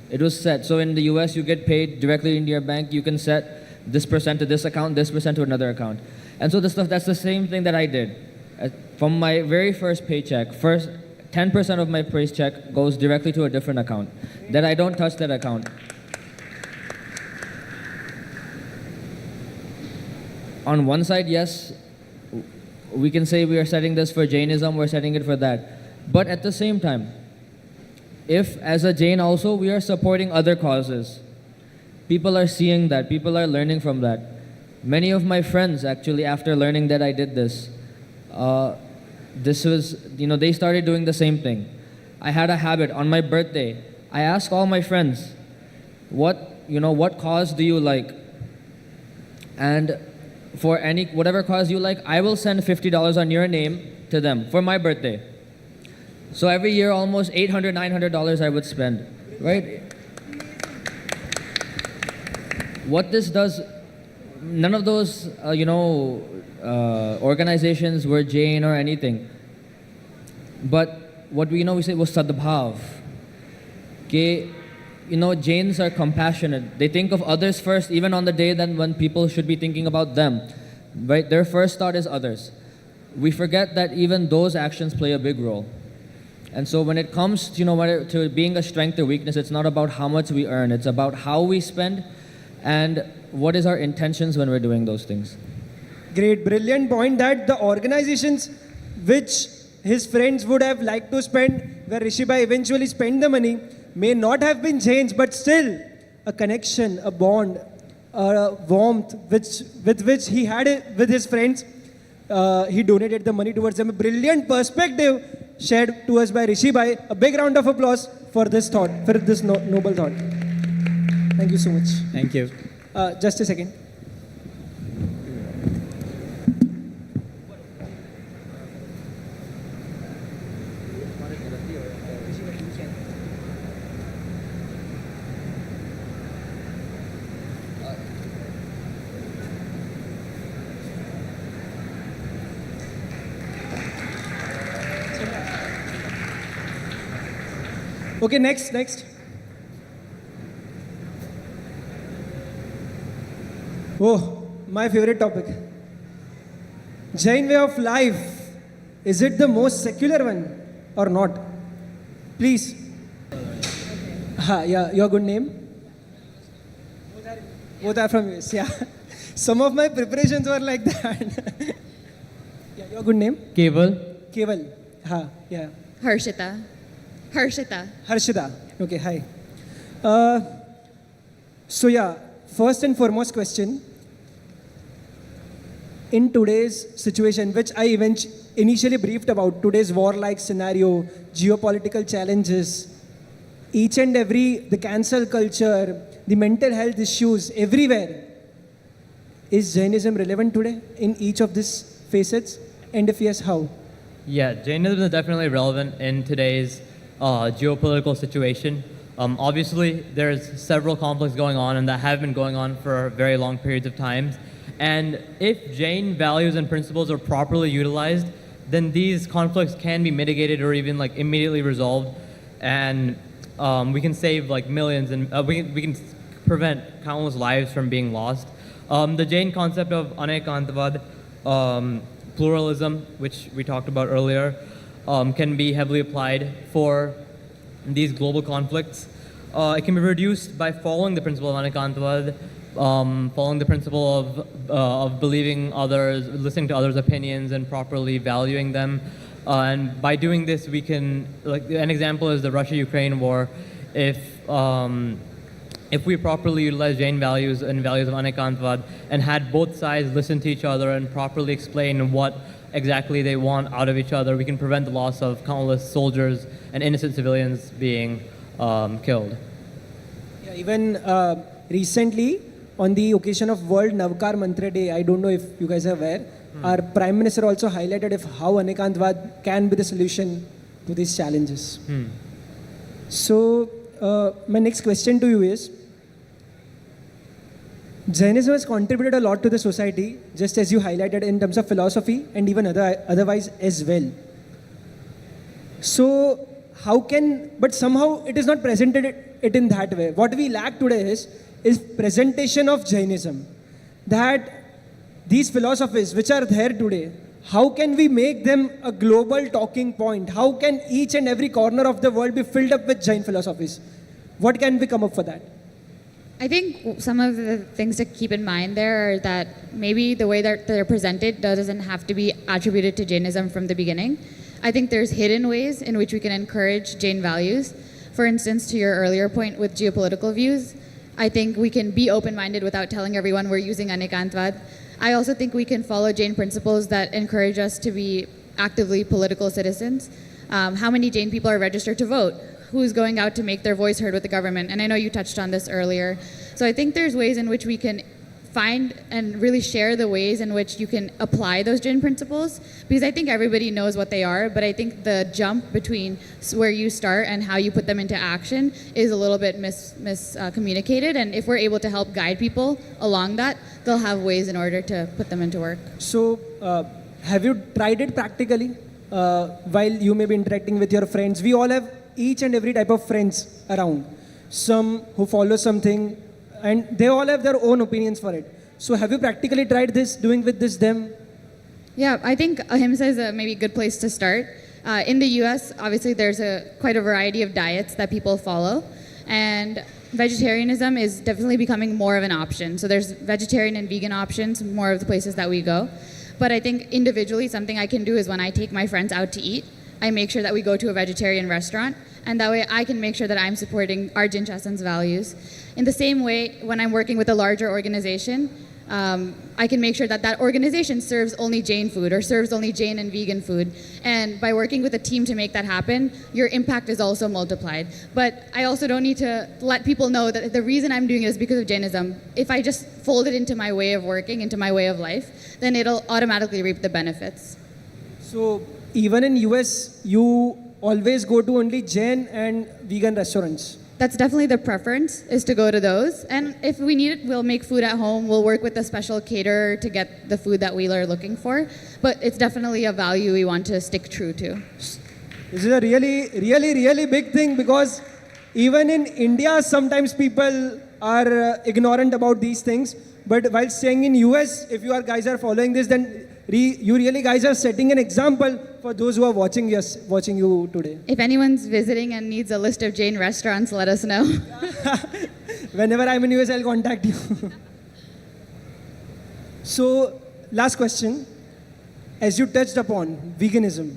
It was set. So in the US, you get paid directly into your bank. You can set this percent to this account, this percent to another account. And so that's the same thing that I did. From my very first paycheck, 10% of my paycheck goes directly to a different account. Then I don't touch that account. On one side, yes, we can say we are setting this for Jainism, we're setting it for that. But at the same time, if as a Jain also we are supporting other causes, people are seeing that, people are learning from that. Many of my friends actually, after learning that I did this, they started doing the same thing. I had a habit on my birthday. I asked all my friends, what cause do you like? And for whatever cause you like, I will send $50 on your name to them for my birthday. So every year, almost $800, $900 I would spend, right? What this does, none of those, organizations were Jain or anything. But what we say was sadbhav. Jains are compassionate. They think of others first, even on the day when people should be thinking about them. Right? Their first thought is others. we forget that even those actions play a big role. And so when it comes to, to being a strength or weakness, it's not about how much we earn, it's about how we spend and what is our intentions when we're doing those things. Great, brilliant point that the organizations which his friends would have liked to spend, where Rishi bhai eventually spent the money, may not have been changed, but still a connection, a bond, a warmth with which he had it with his friends. He donated the money towards them. A brilliant perspective shared to us by Rishi bhai. A big round of applause for this thought, for this noble thought. Thank you so much. Thank you. Just a second. Okay, next. Oh, my favorite topic. Jain way of life. Is it the most secular one or not? Please. Yeah, your good name? Both are from US, yeah. Some of my preparations were like that. Yeah, your good name? Keval. Yeah. Harshita. Harshita. Okay, hi. So yeah, first and foremost question. In today's situation, which I initially briefed about, today's war-like scenario, geopolitical challenges, each and every, the cancel culture, the mental health issues, everywhere, is Jainism relevant today in each of these facets? And if yes, how? Yeah, Jainism is definitely relevant in today's geopolitical situation. Obviously, there's several conflicts going on and that have been going on for very long periods of time. And if Jain values and principles are properly utilized, then these conflicts can be mitigated or even like immediately resolved. And we can save like millions and we can prevent countless lives from being lost. The Jain concept of anekantavad, pluralism, which we talked about earlier, can be heavily applied for these global conflicts. It can be reduced by following the principle of anekantavad, following the principle of believing others, listening to others' opinions, and properly valuing them. And by doing this, we can, like an example is the Russia-Ukraine war. If we properly utilize Jain values and values of anekantavad and had both sides listen to each other and properly explain what exactly they want out of each other, we can prevent the loss of countless soldiers and innocent civilians being killed. Yeah, even recently, on the occasion of World Navkar Mantra Day, I don't know if you guys are aware, our Prime Minister also highlighted how anekantvad can be the solution to these challenges. So, my next question to you is, Jainism has contributed a lot to the society, just as you highlighted in terms of philosophy and even otherwise as well. So, but somehow it is not presented it in that way. What we lack today is presentation of Jainism. That these philosophies which are there today, how can we make them a global talking point? How can each and every corner of the world be filled up with Jain philosophies? What can we come up for that? I think some of the things to keep in mind there are that maybe the way that they're presented doesn't have to be attributed to Jainism from the beginning. I think there's hidden ways in which we can encourage Jain values. For instance, to your earlier point with geopolitical views, I think we can be open-minded without telling everyone we're using anekantvad. I also think we can follow Jain principles that encourage us to be actively political citizens. How many Jain people are registered to vote? Who's going out to make their voice heard with the government? And I know you touched on this earlier. So I think there's ways in which we can find and really share the ways in which you can apply those Jain principles, because I think everybody knows what they are, but I think the jump between where you start and how you put them into action is a little bit miscommunicated, and if we're able to help guide people along that, they'll have ways in order to put them into work. So, have you tried it practically? While you may be interacting with your friends, we all have each and every type of friends around. Some who follow something, and they all have their own opinions for it. So have you practically tried this, doing with this them? Yeah, I think ahimsa is maybe a good place to start. In the US, obviously, there's quite a variety of diets that people follow, and vegetarianism is definitely becoming more of an option. So there's vegetarian and vegan options, more of the places that we go. But I think individually, something I can do is when I take my friends out to eat, I make sure that we go to a vegetarian restaurant, and that way I can make sure that I'm supporting our Jinshasan's values. In the same way, when I'm working with a larger organization, I can make sure that that organization serves only Jain food or serves only Jain and vegan food. And by working with a team to make that happen, your impact is also multiplied. But I also don't need to let people know that the reason I'm doing it is because of Jainism. If I just fold it into my way of working, into my way of life, then it'll automatically reap the benefits. So even in US, you always go to only Jain and vegan restaurants. That's definitely the preference, is to go to those. And if we need it, we'll make food at home. We'll work with a special caterer to get the food that we are looking for. But it's definitely a value we want to stick true to. This is a really big thing, because even in India, sometimes people are ignorant about these things. But while staying in US, if you guys are following this, then you really guys are setting an example for those who are watching you today. If anyone's visiting and needs a list of Jain restaurants, let us know. Whenever I'm in US, I'll contact you. So, last question. As you touched upon veganism.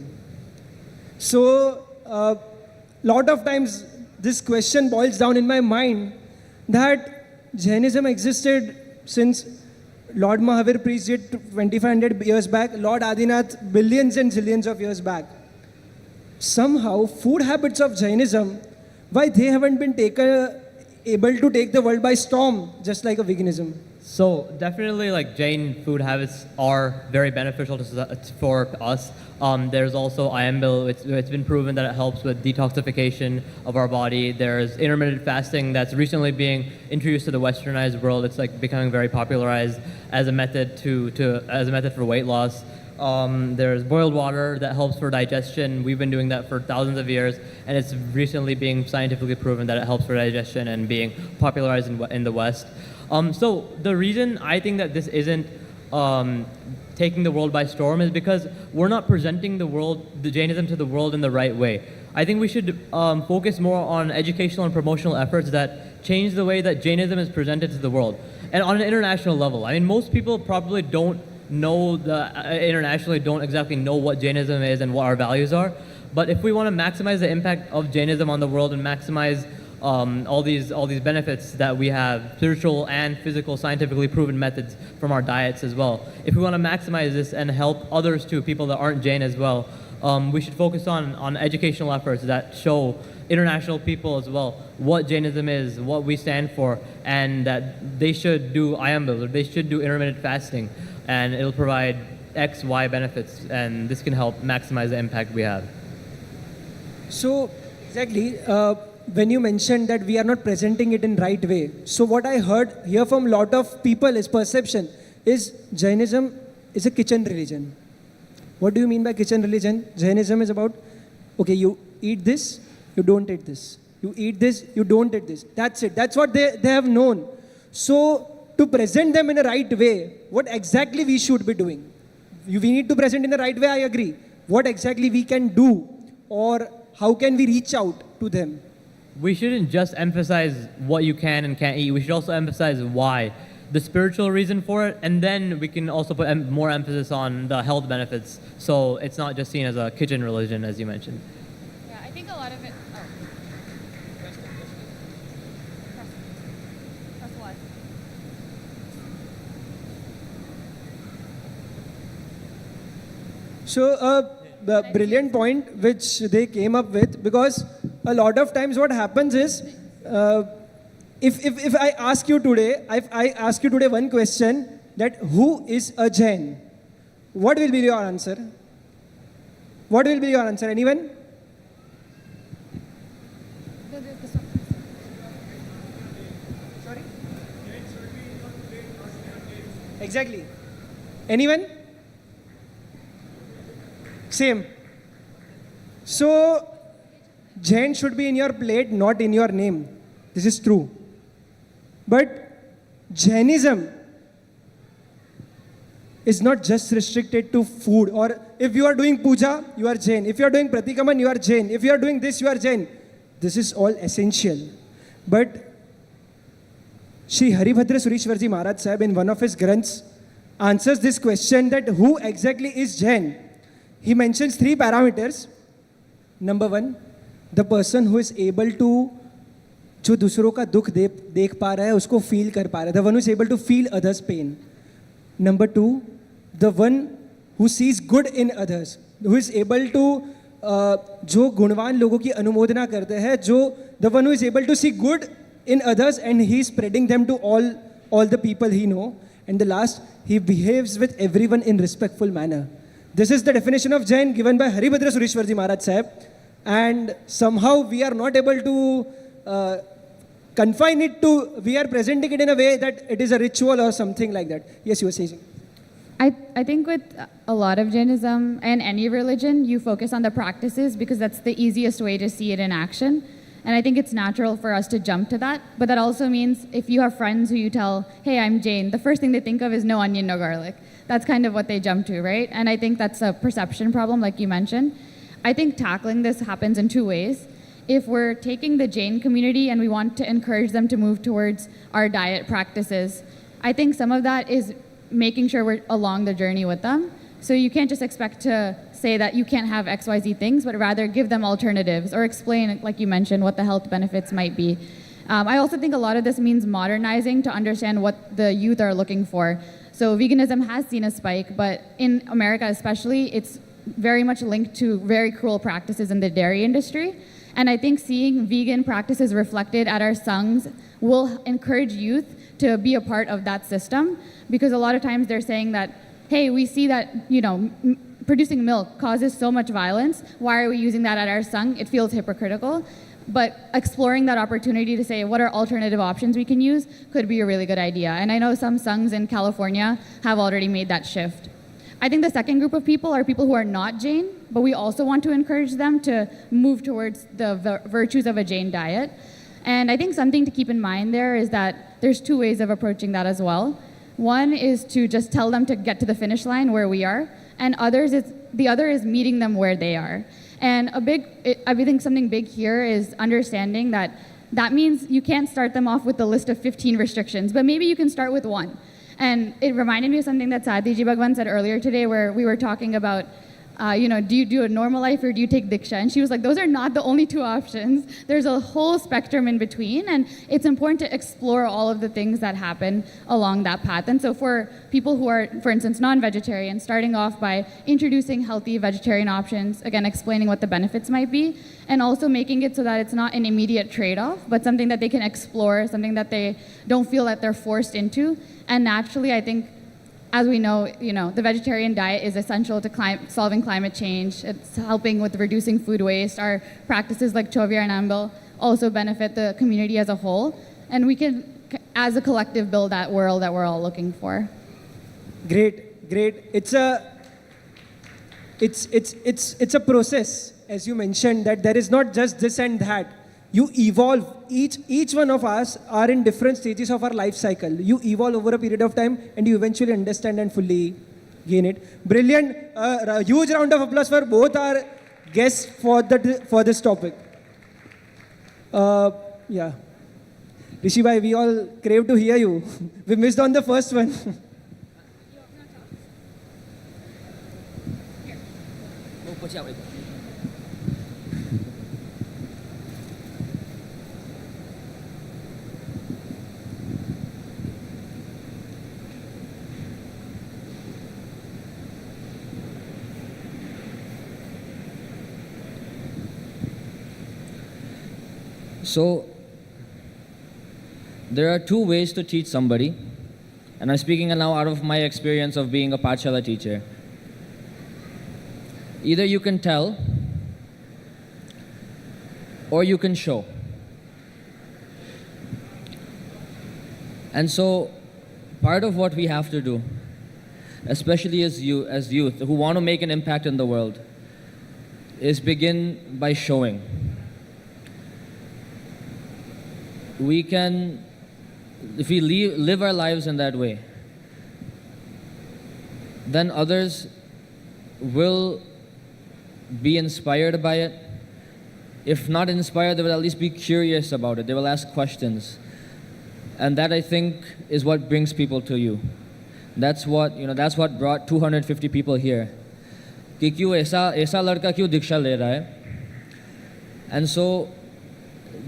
So, lot of times this question boils down in my mind that Jainism existed since Lord Mahavir preached it 2500 years back, Lord Adinath billions and zillions of years back. Somehow, food habits of Jainism, why they haven't been able to take the world by storm, just like a veganism? So definitely, like, Jain food habits are very beneficial for us. There's also Ayambil. It's been proven that it helps with detoxification of our body. There's intermittent fasting that's recently being introduced to the westernized world. It's like becoming very popularized as a method for weight loss. There's boiled water that helps for digestion. We've been doing that for thousands of years, and it's recently being scientifically proven that it helps for digestion and being popularized in the West. So the reason I think that this isn't taking the world by storm is because we're not presenting the Jainism to the world in the right way. I think we should focus more on educational and promotional efforts that change the way that Jainism is presented to the world. And on an international level, I mean, most people probably don't know internationally don't exactly know what Jainism is and what our values are. But if we want to maximize the impact of Jainism on the world and maximize all these benefits that we have, spiritual and physical, scientifically proven methods from our diets as well. If we want to maximize this and help others too, people that aren't Jain as well, we should focus on educational efforts that show international people as well what Jainism is, what we stand for, and that they should do Ayambil, or they should do intermittent fasting, and it'll provide X, Y benefits, and this can help maximize the impact we have. So, exactly, when you mentioned that we are not presenting it in right way, so what I hear from a lot of people is perception is Jainism is a kitchen religion. What do you mean by kitchen religion? Jainism is about, okay, you eat this, you don't eat this. You eat this, you don't eat this. That's it. That's what they have known. So, to present them in a right way, what exactly we should be doing? We need to present in the right way, I agree. What exactly we can do, or how can we reach out to them? We shouldn't just emphasize what you can and can't eat. We should also emphasize why, the spiritual reason for it, and then we can also put more emphasis on the health benefits. So it's not just seen as a kitchen religion, as you mentioned. Yeah, I think a lot of it. So, the brilliant point which they came up with, because a lot of times what happens is, if I ask you today, one question, that who is a Jain? What will be your answer? What will be your answer? Anyone? Sorry? Exactly. Anyone? Same. So, Jain should be in your plate, not in your name. This is true. But Jainism is not just restricted to food. Or if you are doing puja, you are Jain. If you are doing pratikaman, you are Jain. If you are doing this, you are Jain. This is all essential. But Shri Haribhadra Surishwarji Maharaj Sahib in one of his granths answers this question that who exactly is Jain? He mentions 3 parameters. Number 1, the person who is able to जो दूसरों का दुख देख पा रहा है उसको feel कर पा रहा है, the one who is able to feel others' pain. Number 2, the one who sees good in others, who is able to जो गुणवान लोगों की अनुमोदना करते हैं, जो the one who is able to see good in others and he is spreading them to all the people he know. And the last, he behaves with everyone in respectful manner. This is the definition of Jain given by Haribhadra Surishwarji Maharaj Sahib. And somehow we are not able to confine it to, we are presenting it in a way that it is a ritual or something like that. Yes, you were saying. I think with a lot of Jainism and any religion, you focus on the practices because that's the easiest way to see it in action. And I think it's natural for us to jump to that. But that also means if you have friends who you tell, hey, I'm Jain, the first thing they think of is no onion, no garlic. That's kind of what they jump to, right? And I think that's a perception problem, like you mentioned. I think tackling this happens in 2 ways. If we're taking the Jain community and we want to encourage them to move towards our diet practices, I think some of that is making sure we're along the journey with them. So you can't just expect to say that you can't have XYZ things, but rather give them alternatives or explain, like you mentioned, what the health benefits might be. I also think a lot of this means modernizing to understand what the youth are looking for. So veganism has seen a spike, but in America especially, it's very much linked to very cruel practices in the dairy industry. And I think seeing vegan practices reflected at our sanghs will encourage youth to be a part of that system, because a lot of times they're saying that, hey, we see that, producing milk causes so much violence. Why are we using that at our sangh? It feels hypocritical. But exploring that opportunity to say what are alternative options we can use could be a really good idea. And I know some sanghs in California have already made that shift. I think the second group of people are people who are not Jain, but we also want to encourage them to move towards the virtues of a Jain diet. And I think something to keep in mind there is that there's 2 ways of approaching that as well. One is to just tell them to get to the finish line where we are, and the other is meeting them where they are. And I think something big here is understanding that means you can't start them off with a list of 15 restrictions, but maybe you can start with 1. And it reminded me of something that Sadhiji Bhagwan said earlier today, where we were talking about, do you do a normal life or do you take Diksha? And she was like, those are not the only 2 options. There's a whole spectrum in between, and it's important to explore all of the things that happen along that path. And so for people who are, for instance, non-vegetarian, starting off by introducing healthy vegetarian options, again, explaining what the benefits might be, and also making it so that it's not an immediate trade-off, but something that they can explore, something that they don't feel that they're forced into. And naturally, I think, as we know, the vegetarian diet is essential to solving climate change. It's helping with reducing food waste. Our practices like Chovya and Ambel also benefit the community as a whole. And we can, as a collective, build that world that we're all looking for. Great. It's a process, as you mentioned, that there is not just this and that. You evolve. Each one of us are in different stages of our life cycle. You evolve over a period of time and you eventually understand and fully gain it. Brilliant. A huge round of applause for both our guests for this topic. Yeah. Rishi bhai, we all crave to hear you. We missed on the first one. So, there are 2 ways to teach somebody, and I'm speaking now out of my experience of being a Pathshala teacher. Either you can tell, or you can show. And so, part of what we have to do, especially as youth who want to make an impact in the world, is begin by showing. We can, if we live our lives in that way, then others will be inspired by it. If not inspired, they will at least be curious about it. They will ask questions. And that, I think, is what brings people to you. That's what brought 250 people here. कि क्यों ऐसा लड़का क्यों दीक्षा ले रहा है? And so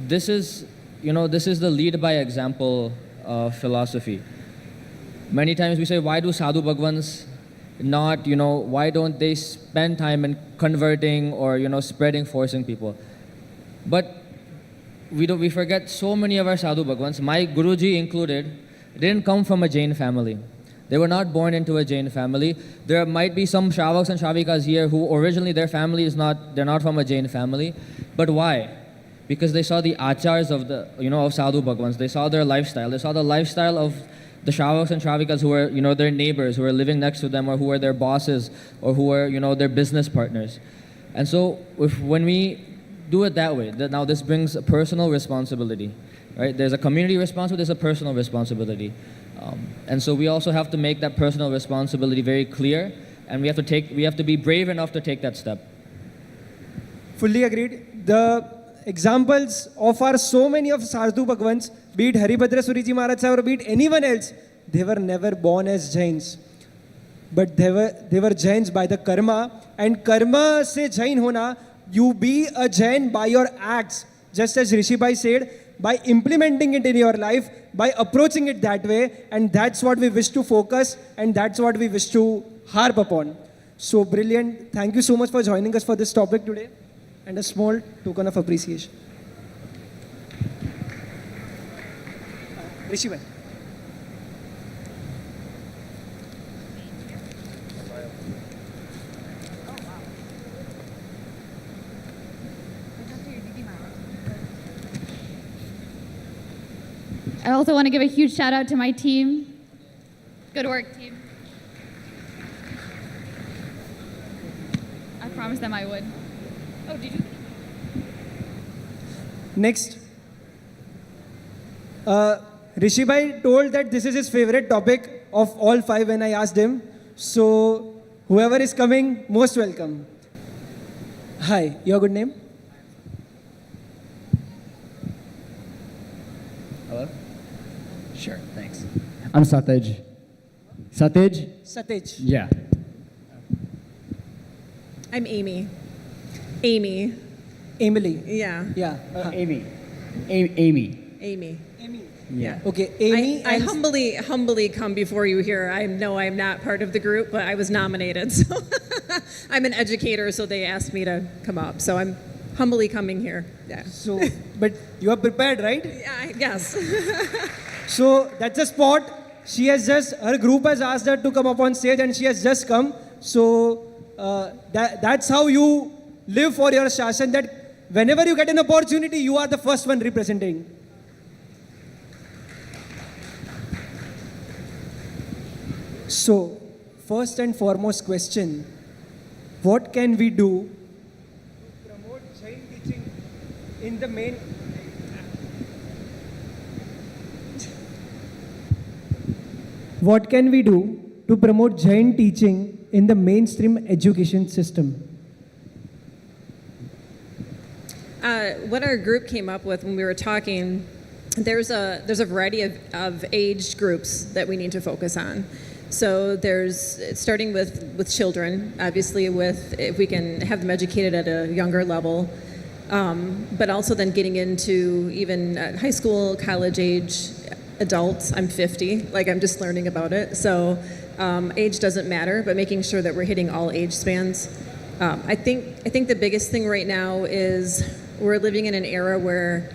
this is the lead by example philosophy. Many times we say, why do sadhu bhagwans not, why don't they spend time in converting or, spreading, forcing people? But we forget so many of our sadhu bhagwans, my Guruji included, didn't come from a Jain family. They were not born into a Jain family. There might be some Shravaks and Shravikas here who originally their family they're not from a Jain family. But why? Because they saw the achars of of sadhu bhagwans. They saw their lifestyle. They saw the lifestyle of the Shravaks and Shravikas who were, their neighbors, who were living next to them, or who were their bosses, or who were, their business partners. And so when we do it that way, now this brings a personal responsibility, right? There's a community responsibility, there's a personal responsibility. And so we also have to make that personal responsibility very clear, and we have to be brave enough to take that step. Fully agreed. The examples of our so many of Sadhu Bhagwans, be it Haribhadra Suriji Maharaj or be it anyone else, they were never born as Jains. But they were Jains by the karma, and karma se Jain hona, you be a Jain by your acts. Just as Rishi Bhai said, by implementing it in your life, by approaching it that way, and that's what we wish to focus, and that's what we wish to harp upon. So brilliant. Thank you so much for joining us for this topic today, and a small token of appreciation. Rishi Bhai. I also want to give a huge shout out to my team. Good work, team. I promised them I would. Oh, did you? Next. Rishi Bhai told that this is his favorite topic of all 5 when I asked him. So whoever is coming, most welcome. Hi, your good name? Hello? Sure, thanks. I'm Satej. Satej? Satej. Yeah. I'm Amy. Amy. Emily. Yeah. Yeah. Amy. Amy. Amy. Yeah. Okay, Amy. I and humbly come before you here. I know I'm not part of the group, but I was nominated. So I'm an educator, so they asked me to come up. So I'm humbly coming here. Yeah. So, but you are prepared, right? Yeah, yes. So that's a spot. Her group has asked her to come up on stage and she has just come. So that's how you live for your Shasan, that whenever you get an opportunity, you are the first one representing. So, first and foremost question, what can we do to promote Jain teaching in the main... What can we do to promote Jain teaching in the mainstream education system? What our group came up with when we were talking, there's a variety of age groups that we need to focus on. So there's starting with children, obviously, if we can have them educated at a younger level, but also then getting into even high school, college age adults. I'm 50, I'm just learning about it. So age doesn't matter, but making sure that we're hitting all age spans. I think the biggest thing right now is we're living in an era where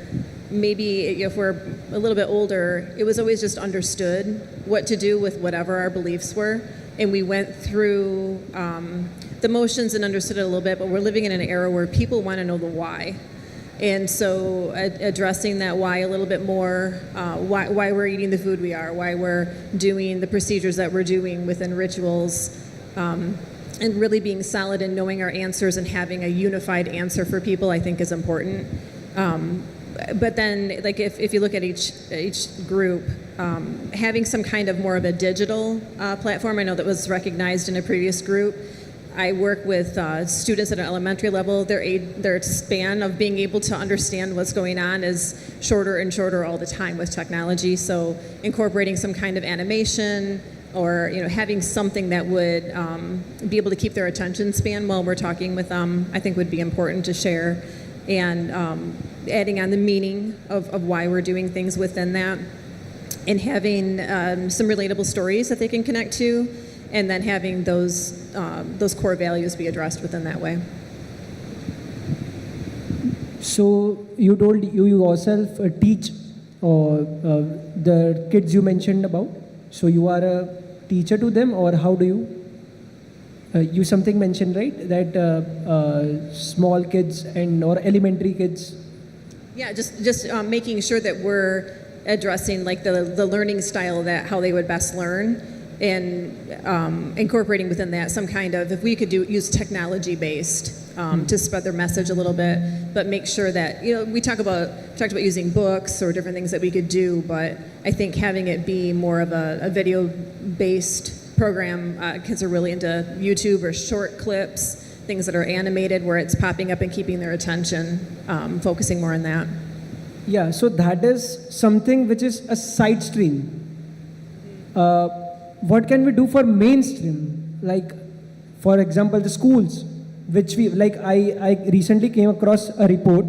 maybe if we're a little bit older, it was always just understood what to do with whatever our beliefs were. And we went through the motions and understood it a little bit, but we're living in an era where people want to know the why. And so addressing that why a little bit more, why we're eating the food we are, why we're doing the procedures that we're doing within rituals, and really being solid in knowing our answers and having a unified answer for people, I think is important. But then, if you look at each group, having some kind of more of a digital platform. I know that was recognized in a previous group. I work with students at an elementary level. Their span of being able to understand what's going on is shorter and shorter all the time with technology. So incorporating some kind of animation or having something that would be able to keep their attention span while we're talking with them, I think would be important to share. And adding on the meaning of why we're doing things within that, and having some relatable stories that they can connect to, and then having those core values be addressed within that way. So you told you yourself teach the kids you mentioned about. So you are a teacher to them, or how do you? You something mentioned, right? That small kids or elementary kids. Yeah, just making sure that we're addressing like the learning style, that how they would best learn, and incorporating within that some kind of, if we could use technology based to spread their message a little bit, but make sure that we talked about using books or different things that we could do, but I think having it be more of a video based program. Kids are really into YouTube or short clips, things that are animated where it's popping up and keeping their attention, focusing more on that. Yeah, so that is something which is a side stream. What can we do for mainstream? Like, for example, the schools, which I recently came across a report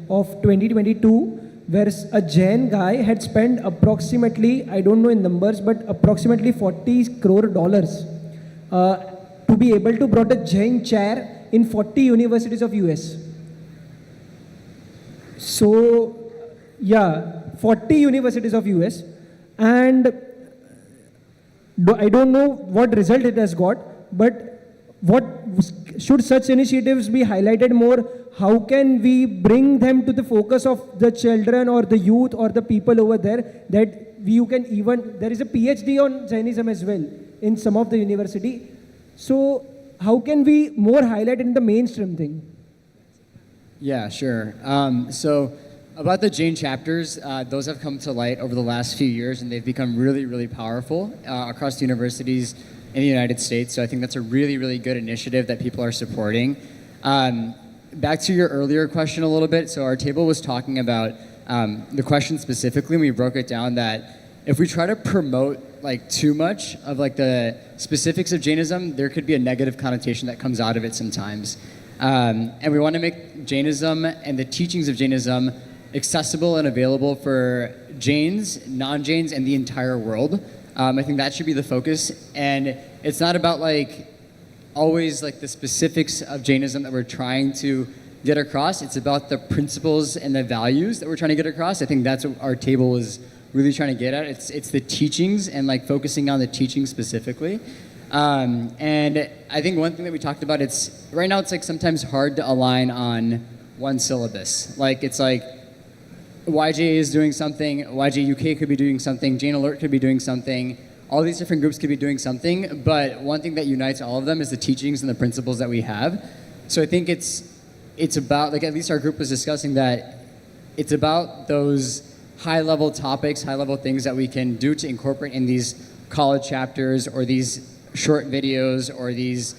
of 2022 where a Jain guy had spent approximately, I don't know in numbers, but approximately $40 crore to be able to brought a Jain chair in 40 universities of US. So, yeah, 40 universities of US, and I don't know what result it has got, but what should such initiatives be highlighted more? How can we bring them to the focus of the children or the youth or the people over there, that you can even, there is a PhD on Jainism as well in some of the university. So how can we more highlight in the mainstream thing? Yeah, sure. So about the Jain chapters, those have come to light over the last few years, and they've become really, really powerful across universities in the United States. So I think that's a really, really good initiative that people are supporting. Back to your earlier question a little bit. So our table was talking about the question specifically, and we broke it down that if we try to promote like too much of like the specifics of Jainism, there could be a negative connotation that comes out of it sometimes. And we want to make Jainism and the teachings of Jainism accessible and available for Jains, non-Jains, and the entire world. I think that should be the focus. And it's not about like always like the specifics of Jainism that we're trying to get across. It's about the principles and the values that we're trying to get across. I think that's what our table is really trying to get at. It's the teachings and like focusing on the teachings specifically. And I think one thing that we talked about, right now it's like sometimes hard to align on one syllabus. Like it's like YJ is doing something, YJ UK could be doing something, Jain Alert could be doing something, all these different groups could be doing something, but one thing that unites all of them is the teachings and the principles that we have. So I think it's about, like at least our group was discussing that, it's about those high-level topics, high-level things that we can do to incorporate in these college chapters or these short videos or these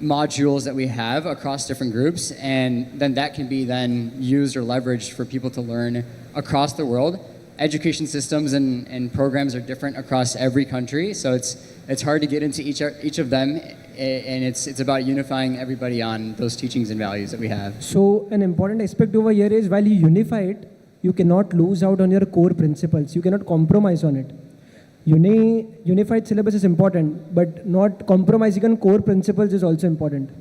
modules that we have across different groups, and then that can be then used or leveraged for people to learn across the world. Education systems and programs are different across every country, so it's hard to get into each of them, and it's about unifying everybody on those teachings and values that we have. So an important aspect over here is, while you unify it, you cannot lose out on your core principles. You cannot compromise on it. Unified syllabus is important, but not compromising on core principles is also important.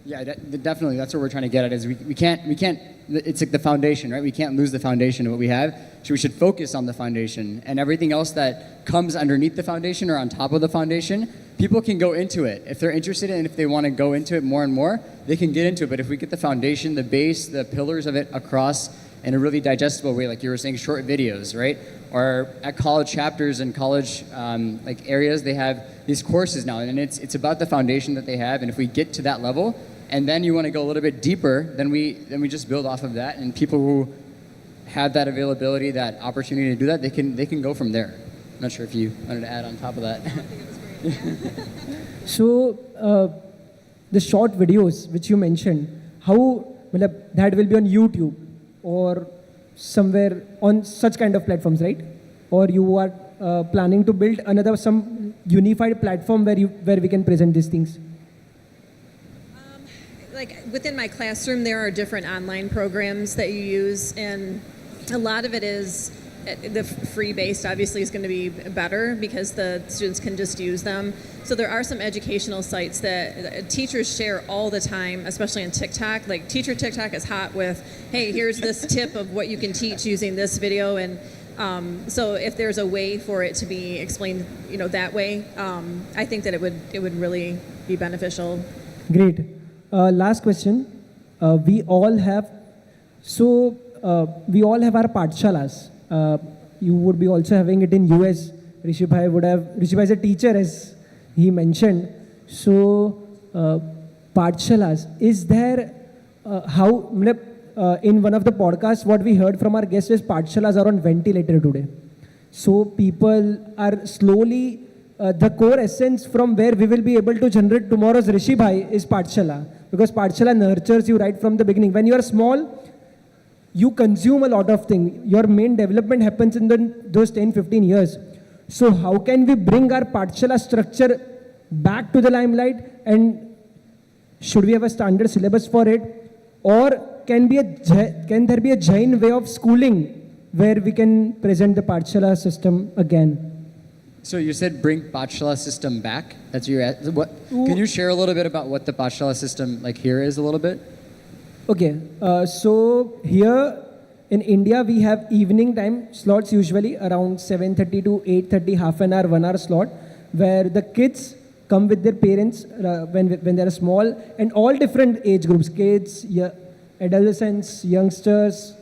Yeah, definitely. That's what we're trying to get at. Is we can't. It's like the foundation, right? We can't lose the foundation of what we have. So we should focus on the foundation, and everything else that comes underneath the foundation or on top of the foundation, people can go into it if they're interested, and if they want to go into it more and more, they can get into it. But if we get the foundation, the base, the pillars of it across in a really digestible way, like you were saying, short videos, right? Or at college chapters and college like areas, they have these courses now, and it's about the foundation that they have. And if we get to that level, and then you want to go a little bit deeper, then we just build off of that. And people who have that availability, that opportunity to do that, they can go from there. I'm not sure if you wanted to add on top of that. So, the short videos which you mentioned, how that will be on YouTube or somewhere on such kind of platforms, right? Or you are planning to build another some unified platform where we can present these things? Like within my classroom, there are different online programs that you use, and a lot of it is the free based obviously is going to be better because the students can just use them. So there are some educational sites that teachers share all the time, especially on TikTok. Like teacher TikTok is hot with, hey, here's this tip of what you can teach using this video. And so if there's a way for it to be explained, that way, I think that it would really be beneficial. Great. Last question. We all have our pathshalas. You would be also having it in US. Rishi bhai is a teacher, as he mentioned. So, pathshalas, is there, in one of the podcasts, what we heard from our guests is pathshalas are on ventilator today. So, people are slowly, the core essence from where we will be able to generate tomorrow's Rishi bhai is pathshala. Because pathshala nurtures you right from the beginning. When you are small, you consume a lot of things. Your main development happens in those 10-15 years. So how can we bring our pathshala structure back to the limelight, and should we have a standard syllabus for it? Or can there be a Jain way of schooling where we can present the pathshala system again? So you said bring pathshala system back. That's your what? Can you share a little bit about what the pathshala system here is a little bit? Okay, so here in India we have evening time slots usually around 7:30 to 8:30, half an hour, 1 hour slot, where the kids come with their parents when they are small, and all different age groups, kids, adolescents, youngsters,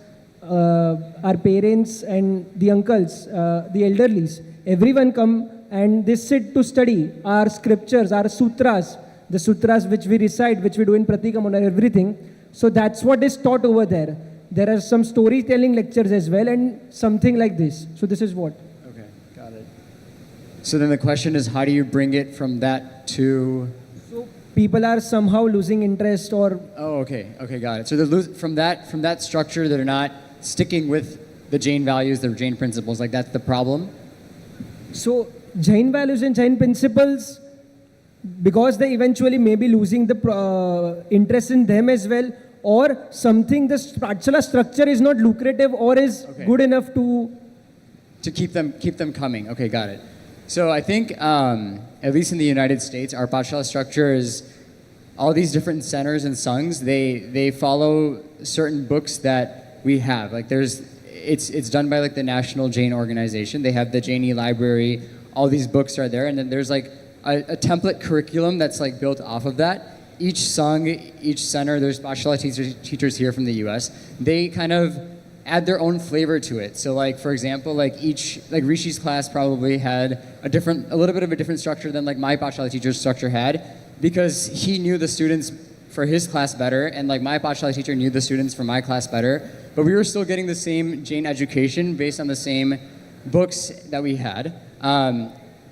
our parents and the uncles, the elderlies, everyone come and they sit to study our scriptures, our sutras, the sutras which we recite, which we do in Pratikam and everything. So that's what is taught over there. There are some storytelling lectures as well and something like this. So this is what. Okay, got it. So then the question is, how do you bring it from that to... So people are somehow losing interest or... Oh, okay, got it. So from that structure, they're not sticking with the Jain values, the Jain principles, like that's the problem? So Jain values and Jain principles, because they eventually may be losing the interest in them as well, or something, the pathshala structure is not lucrative or is good enough to keep them coming. Okay, got it. So I think, at least in the United States, our pathshala structure is all these different centers and sanghs, they follow certain books that we have. Like it's done by like the National Jain Organization. They have the Jaini library, all these books are there, and then there's like a template curriculum that's like built off of that. Each sangh, each center, there's pathshala teachers here from the US, they kind of add their own flavor to it. So like, for example, like Rishi's class probably had a little bit of a different structure than like my pathshala teacher's structure had, because he knew the students for his class better, and like my pathshala teacher knew the students for my class better, but we were still getting the same Jain education based on the same books that we had.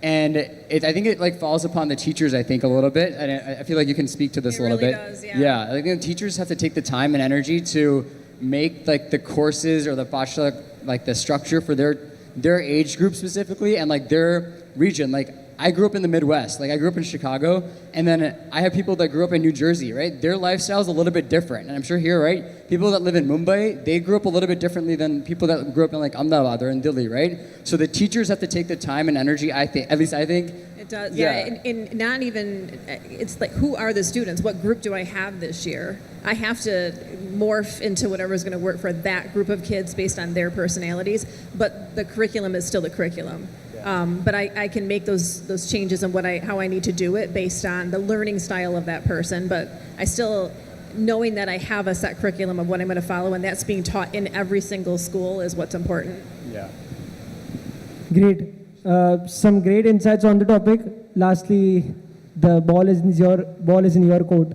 And I think it like falls upon the teachers, I think, a little bit. And I feel like you can speak to this a little bit. Does, yeah. Yeah, I think the teachers have to take the time and energy to make like the courses or the pathshala, like the structure for their age group specifically and like their region. Like I grew up in the Midwest. Like I grew up in Chicago, and then I have people that grew up in New Jersey, right? Their lifestyle is a little bit different. And I'm sure here, right? People that live in Mumbai, they grew up a little bit differently than people that grew up in like Ahmedabad or in Delhi, right? So the teachers have to take the time and energy, I think, at least I think. It does, yeah. And not even, it's like, who are the students? What group do I have this year? I have to morph into whatever is going to work for that group of kids based on their personalities, but the curriculum is still the curriculum. But I can make those changes in how I need to do it based on the learning style of that person. But I still, knowing that I have a set curriculum of what I'm going to follow, and that's being taught in every single school, is what's important. Yeah. Great. Some great insights on the topic. Lastly, the ball is in your court.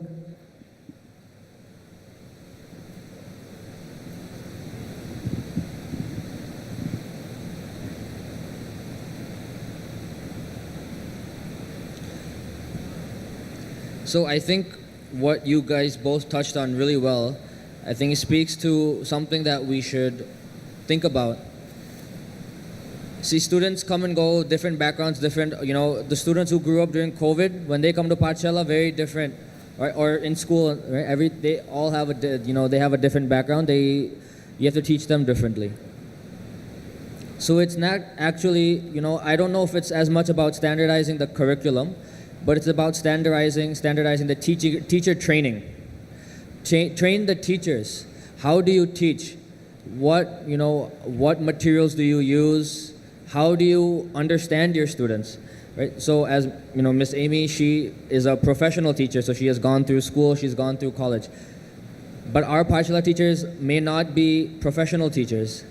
So I think what you guys both touched on really well, I think it speaks to something that we should think about. See, students come and go, different backgrounds, different, you know, the students who grew up during COVID, when they come to Pathshala, very different, right? Or in school, right? They all have they have a different background. You have to teach them differently. So it's not actually, I don't know if it's as much about standardizing the curriculum, but it's about standardizing the teacher training. Train the teachers. How do you teach? What materials do you use? How do you understand your students? Right? So as Miss Amy, she is a professional teacher, so she has gone through school, she's gone through college. But our Pathshala teachers may not be professional teachers.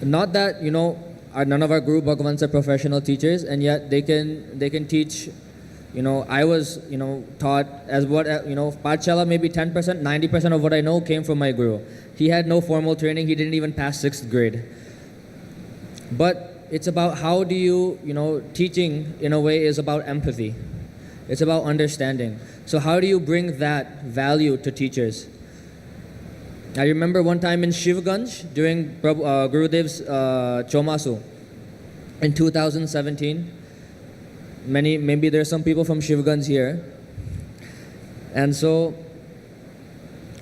Not that, none of our Guru Bhagavans are professional teachers, and yet they can teach. I was, taught as what, Pathshala maybe 10%, 90% of what I know came from my Guru. He had no formal training, he didn't even pass 6th grade. But it's about how do you, teaching in a way is about empathy. It's about understanding. So how do you bring that value to teachers? I remember one time in Shivganj during Gurudev's Chomasu in 2017. Maybe there's some people from Shivganj here. And so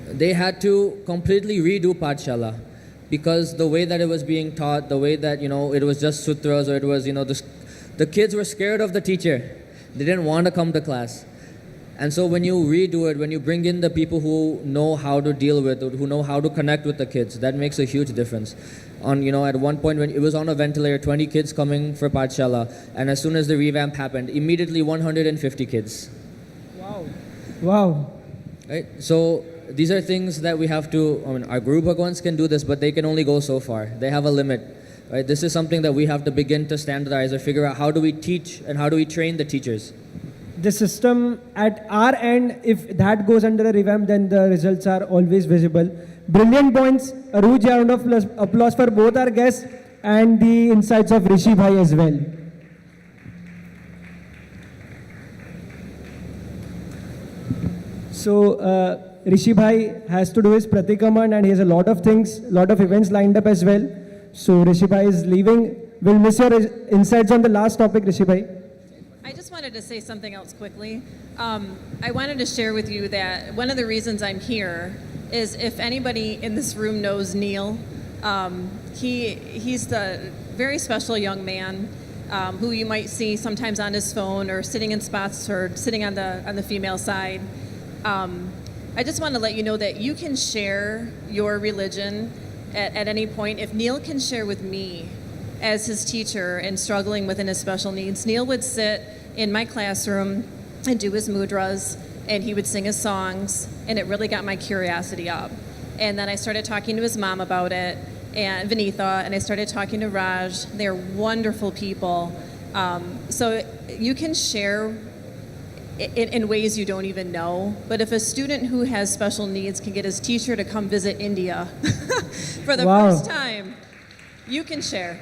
they had to completely redo Pathshala because the way that it was being taught, the way that, it was just sutras, or it was, the kids were scared of the teacher. They didn't want to come to class. And so when you redo it, when you bring in the people who know how to deal with it, who know how to connect with the kids, that makes a huge difference. At one point when it was on a ventilator, 20 kids coming for Pathshala, and as soon as the revamp happened, immediately 150 kids. Wow. Right? So these are things that we have to, our Guru Bhagavans can do this, but they can only go so far. They have a limit. Right? This is something that we have to begin to standardize or figure out how do we teach and how do we train the teachers. The system at our end, if that goes under a revamp, then the results are always visible. Brilliant points. A huge round of applause for both our guests and the insights of Rishi bhai as well. So Rishi bhai has to do his Pratikaman and he has a lot of things, lot of events lined up as well. So Rishi bhai is leaving. We'll miss your insights on the last topic, Rishi bhai. I just wanted to say something else quickly. I wanted to share with you that one of the reasons I'm here is if anybody in this room knows Neil, he's the very special young man who you might see sometimes on his phone or sitting in spots or sitting on the female side. I just want to let you know that you can share your religion at any point. If Neil can share with me as his teacher and struggling within his special needs, Neil would sit in my classroom and do his mudras, and he would sing his songs, and it really got my curiosity up. And then I started talking to his mom about it, and Vinitha, and I started talking to Raj. They're wonderful people. So you can share in ways you don't even know. But if a student who has special needs can get his teacher to come visit India for the first time, you can share.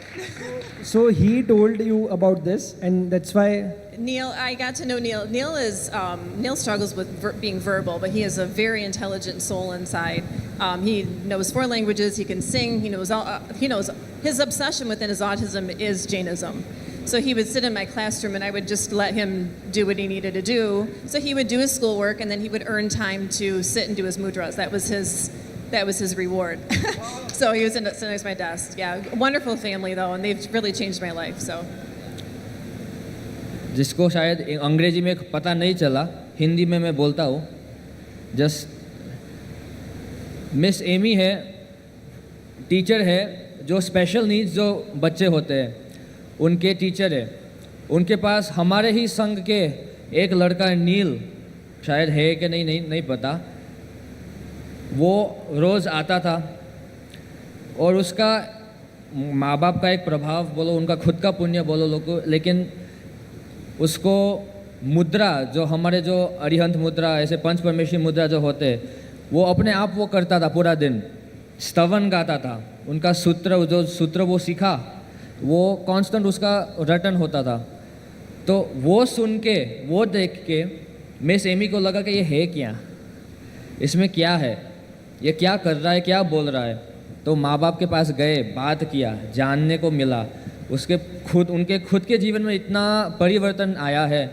So he told you about this, and that's why... Neil, I got to know Neil. Neil struggles with being verbal, but he has a very intelligent soul inside. He knows 4 languages, he can sing, he knows his obsession within his autism is Jainism. So he would sit in my classroom and I would just let him do what he needed to do. So he would do his schoolwork and then he would earn time to sit and do his mudras. That was his reward. So he was sitting next to my desk. Yeah, wonderful family though, and they've really changed my life. So. जिसको शायद अंग्रेजी में पता नहीं चला, हिंदी में मैं बोलता हूँ. जस्ट मिस एमी है, टीचर है, जो स्पेशल नीड्स जो बच्चे होते हैं उनके टीचर है. उनके पास हमारे ही संघ के एक लड़का नील, शायद है कि नहीं पता, वो रोज़ आता था और उसका माँ बाप का एक प्रभाव बोलो, उनका खुद का पुण्य बोलो लोगों, लेकिन उसको मुद्रा जो हमारे जो अरिहंत मुद्रा, ऐसे पंच परमेश्वरी मुद्रा जो होते, वो अपने आप वो करता था. पूरा दिन स्तवन गाता था. उनका सूत्र वो सीखा, वो कांस्टेंट उसका रटन होता था. तो वो सुन के, वो देख के मिस एमी को लगा कि ये है क्या, इसमें क्या है, ये क्या कर रहा है, क्या बोल रहा है। तो माँ बाप के पास गए, बात किया, जानने को मिला, उनके खुद के जीवन में इतना परिवर्तन आया है।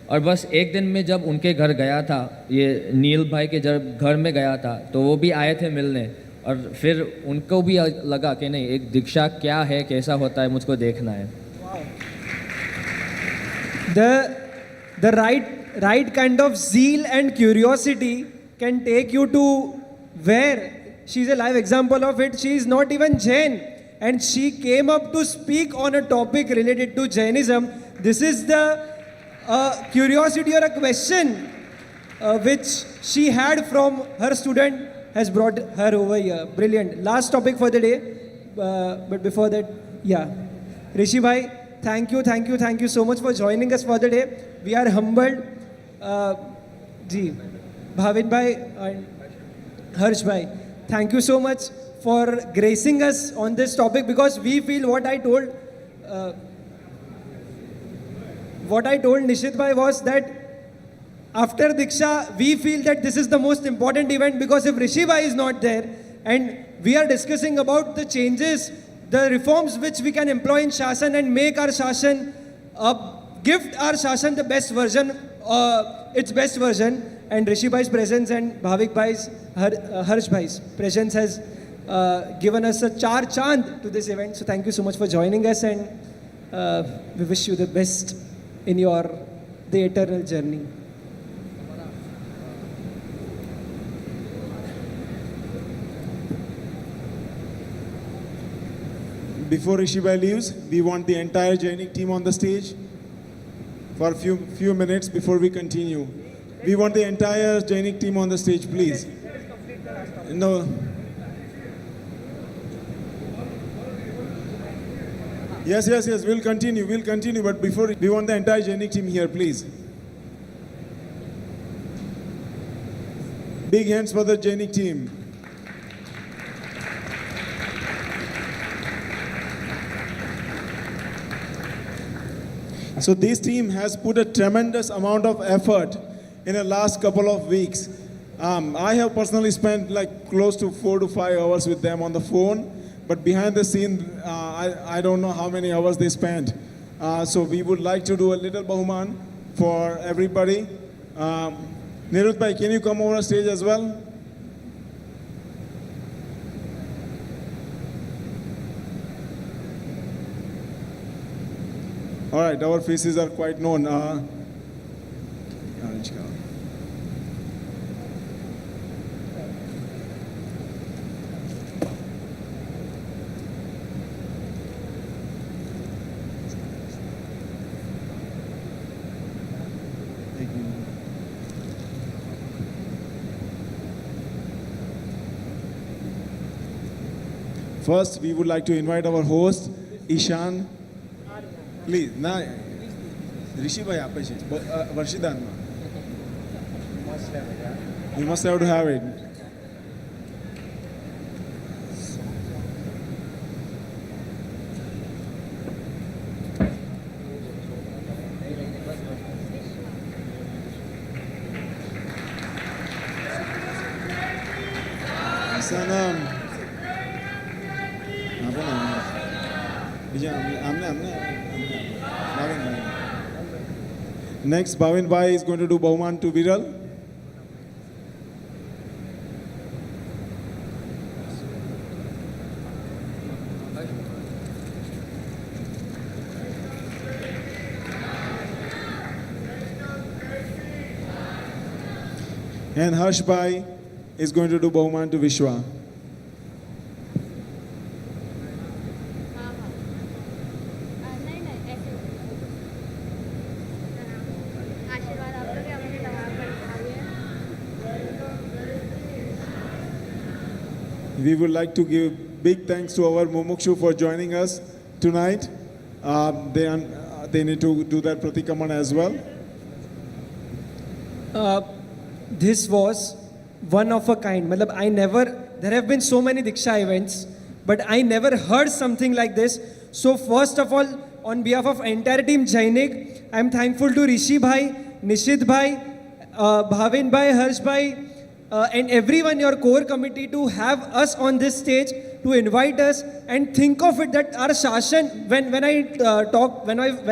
और बस एक दिन में जब उनके घर गया था, ये नील भाई के जब घर में गया था, तो वो भी आए थे मिलने, और फिर उनको भी लगा कि नहीं, एक दीक्षा क्या है, कैसा होता है, मुझको देखना है। The right kind of zeal and curiosity can take you to where she's a live example of it. She is not even Jain, and she came up to speak on a topic related to Jainism. This is the curiosity or a question which she had from her student has brought her over here. Brilliant. Last topic for the day, but before that, yeah, Rishi bhai, thank you so much for joining us for the day. We are humbled. Ji, Bhavin bhai and Harsh bhai, thank you so much for gracing us on this topic, because we feel what I told Nishit bhai was that after Diksha, we feel that this is the most important event, because if Rishi bhai is not there and we are discussing about the changes, the reforms which we can employ in Shasan and make our Shasan, gift our Shasan the best version, its best version, and Rishi bhai's presence and Bhavik bhai's, Harsh bhai's presence has given us a char chand to this event. So thank you so much for joining us, and we wish you the best in the eternal journey. Before Rishi bhai leaves, we want the entire Jainik team on the stage for a few minutes before we continue. We want the entire Jainik team on the stage, please. No. Yes, we'll continue, but before, we want the entire Jainik team here, please. Big hands for the Jainik team. So this team has put a tremendous amount of effort in the last couple of weeks. I have personally spent like close to 4 to 5 hours with them on the phone, but behind the scene, I don't know how many hours they spent. So we would like to do a little bahuman for everybody. Nirut bhai, can you come over stage as well? All right, our faces are quite known. First, we would like to invite our host, Ishan. Please, na Rishi bhai aap hai Varshidan ma. You must have to have it. Sanam. Apa nama? Amne. Next, Bhavin bhai is going to do Bahuman to Viral. And Harsh bhai is going to do Bahuman to Vishwa. We would like to give big thanks to our mumukshu for joining us tonight. They need to do that pratikaman as well. This was one of a kind. There have been so many Diksha events, but I never heard something like this. So first of all, on behalf of entire Team Jainik, I am thankful to Rishi bhai, Nishit bhai, Bhavin bhai, Harsh bhai, and everyone, your core committee, to have us on this stage, to invite us, and think of it that our Shasan, when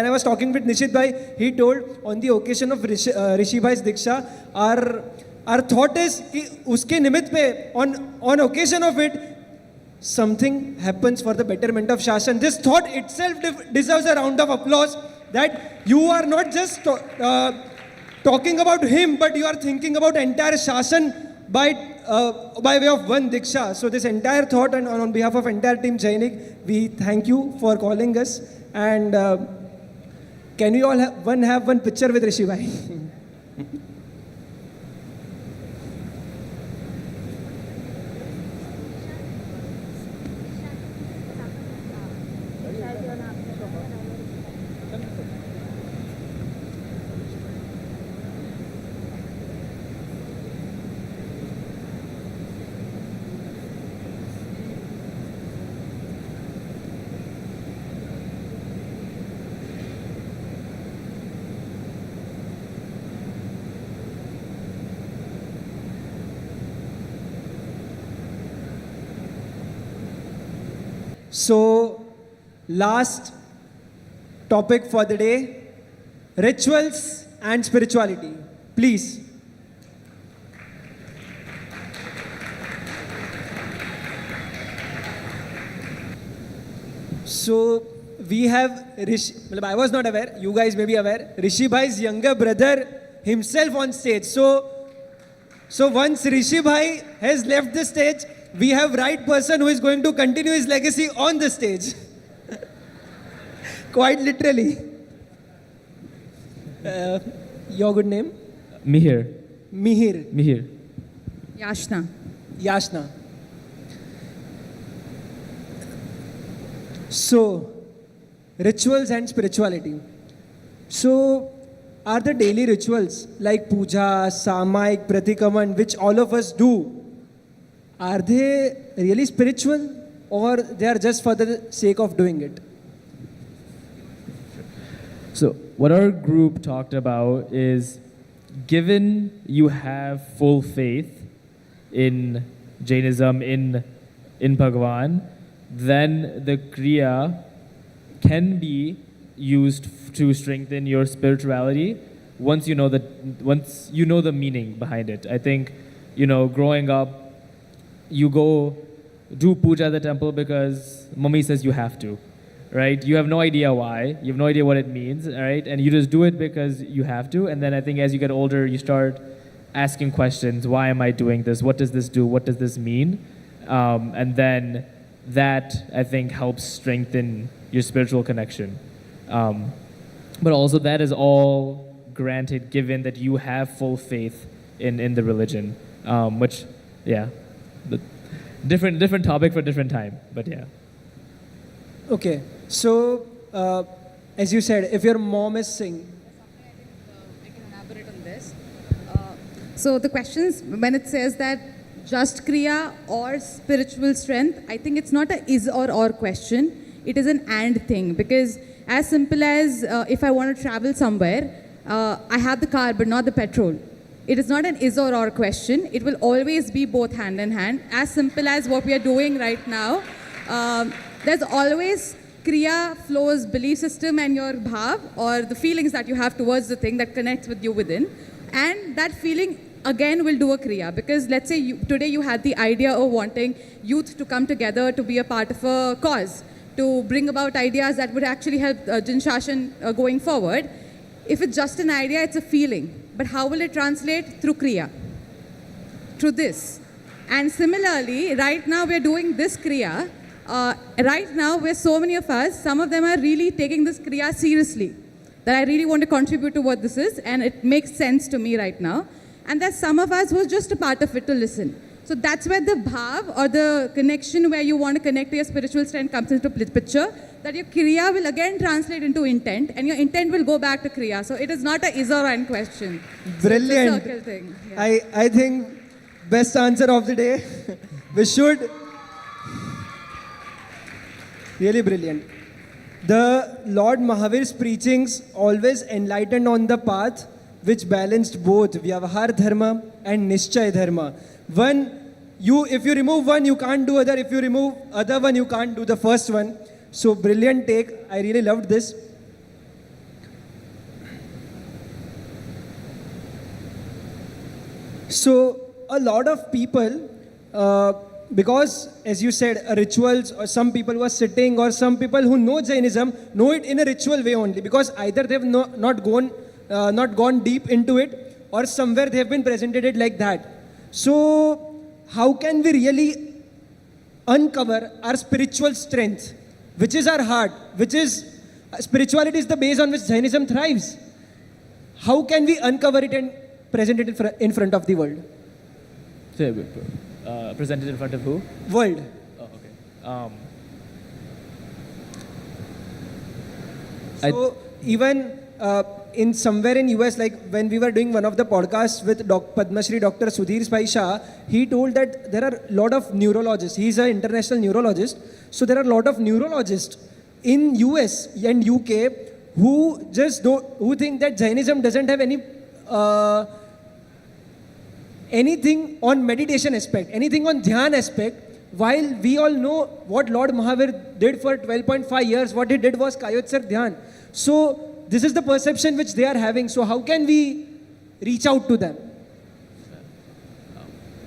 I was talking with Nishit bhai, he told on the occasion of Rishi bhai's Diksha, our thought is कि उसके निमित्त पे on occasion of it, something happens for the betterment of Shasan. This thought itself deserves a round of applause, that you are not just talking about him, but you are thinking about entire Shasan by way of one Diksha. So this entire thought, and on behalf of entire Team Jainik, we thank you for calling us. And can we all have one picture with Rishi bhai? So, last topic for the day, rituals and spirituality. Please. So, we have Rishi, I was not aware, you guys may be aware, Rishi bhai's younger brother himself on stage. So once Rishi bhai has left the stage, we have right person who is going to continue his legacy on the stage. Quite literally. Your good name? Mihir. Mihir. Mihir. Yashna. Yashna. So, rituals and spirituality. So, are the daily rituals like puja, samaik, pratikaman, which all of us do, are they really spiritual, or they are just for the sake of doing it? So what our group talked about is, given you have full faith in Jainism, in Bhagwan, then the Kriya can be used to strengthen your spirituality once you know the meaning behind it. I think, growing up, you go do puja at the temple because mummy says you have to, right? You have no idea why, you have no idea what it means, right? And you just do it because you have to. And then I think as you get older, you start asking questions. Why am I doing this? What does this do? What does this mean? And then that, I think, helps strengthen your spiritual connection. But also that is all granted given that you have full faith in the religion, which, yeah. The different topic for different time, but yeah. Okay, so as you said, if your mom is saying, I can elaborate on this. So the questions, when it says that just kriya or spiritual strength, I think it's not a is or question. It is an and thing, because as simple as if I want to travel somewhere, I have the car but not the petrol. It is not an is or question. It will always be both hand in hand. As simple as what we are doing right now. There's always kriya flows, belief system, and your bhav, or the feelings that you have towards the thing that connects with you within. And that feeling again will do a kriya. Because let's say today you had the idea of wanting youth to come together to be a part of a cause, to bring about ideas that would actually help Jinshasan going forward. If it's just an idea, it's a feeling. But how will it translate? Through kriya, through this. And similarly, right now we're doing this kriya. Right now, where so many of us, some of them are really taking this kriya seriously. That I really want to contribute to what this is, and it makes sense to me right now. And there's some of us who's just a part of it to listen. So that's where the bhav or the connection where you want to connect to your spiritual strength comes into picture. That your kriya will again translate into intent, and your intent will go back to kriya. So it is not a is or and question. Brilliant. So it's a circle thing. Yeah. I think best answer of the day. We should. Really brilliant. The Lord Mahavir's preachings always enlightened on the path which balanced both Vyavahar Dharma and Nishchay Dharma. If you remove one, you can't do other. If you remove other one, you can't do the first one. So brilliant take. I really loved this. So a lot of people, because as you said, rituals, or some people were sitting, or some people who know Jainism know it in a ritual way only, because either they've not gone deep into it, or somewhere they have been presented it like that. So how can we really uncover our spiritual strength, which is our heart, which is spirituality is the base on which Jainism thrives? How can we uncover it and present it in front of the world? Presented in front of who? World. Oh, okay. So even in somewhere in US, like when we were doing one of the podcasts with Padma Shri Dr. Sudhir Bhai Shah, he told that there are a lot of neurologists. He's an international neurologist. So there are a lot of neurologists in US and UK who who think that Jainism doesn't have anything on meditation aspect, anything on dhyan aspect, while we all know what Lord Mahavir did for 12.5 years. What he did was Kayotsar Dhyan. So this is the perception which they are having. So how can we reach out to them?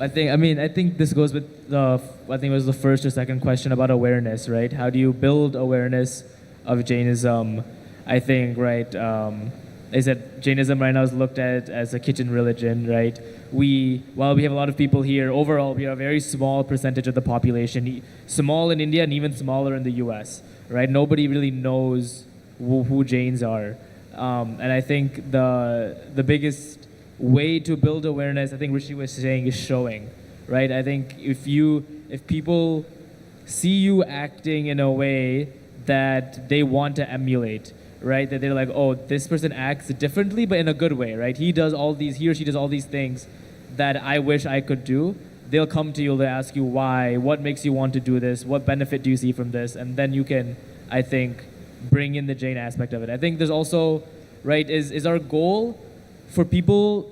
I think this goes with I think it was the first or second question about awareness, right? How do you build awareness of Jainism? I think, right, I said Jainism right now is looked at as a kitchen religion, right? While we have a lot of people here, overall we are a very small percentage of the population, small in India and even smaller in the US, right? Nobody really knows who Jains are. And I think the biggest way to build awareness, I think Rishi was saying, is showing, right? I think if people see you acting in a way that they want to emulate, right? That they're like, oh, this person acts differently, but in a good way, right? He or she does all these things that I wish I could do. They'll come to you, they'll ask you why, what makes you want to do this, what benefit do you see from this? And then you can, I think, bring in the Jain aspect of it. I think there's also, right, is our goal for people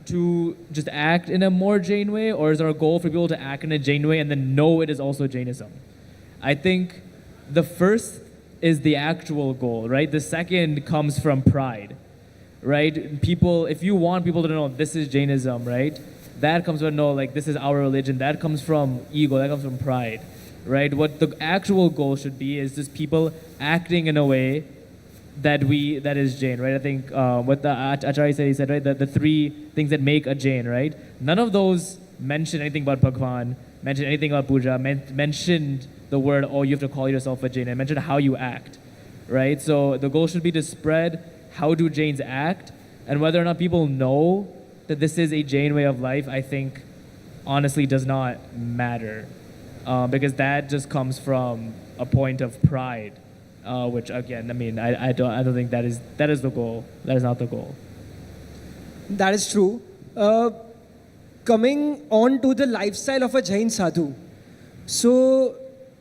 to just act in a more Jain way, or is our goal for people to act in a Jain way and then know it is also Jainism? I think the first is the actual goal, right? The second comes from pride, right? If you want people to know this is Jainism, right? That comes from, no, like this is our religion. That comes from ego, that comes from pride, right? What the actual goal should be is just people acting in a way that is Jain, right? I think what the Acharya said, he said, right, the three things that make a Jain, right? None of those mention anything about Bhagwan, mention anything about puja, mentioned the word, oh, you have to call yourself a Jain, and mentioned how you act, right? So the goal should be to spread how do Jains act, and whether or not people know that this is a Jain way of life, I think honestly does not matter, because that just comes from a point of pride, which again, I don't think that is the goal. That is not the goal. That is true. Coming on to the lifestyle of a Jain sadhu. So,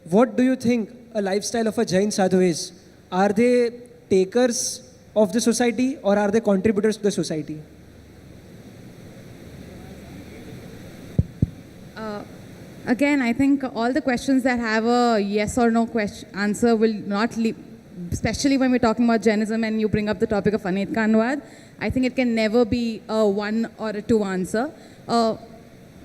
what do you think a lifestyle of a Jain sadhu is? Are they takers of the society, or are they contributors to the society? Again, I think all the questions that have a yes or no answer will not leave, especially when we're talking about Jainism and you bring up the topic of Anet Kanwad. I think it can never be a one or a two answer.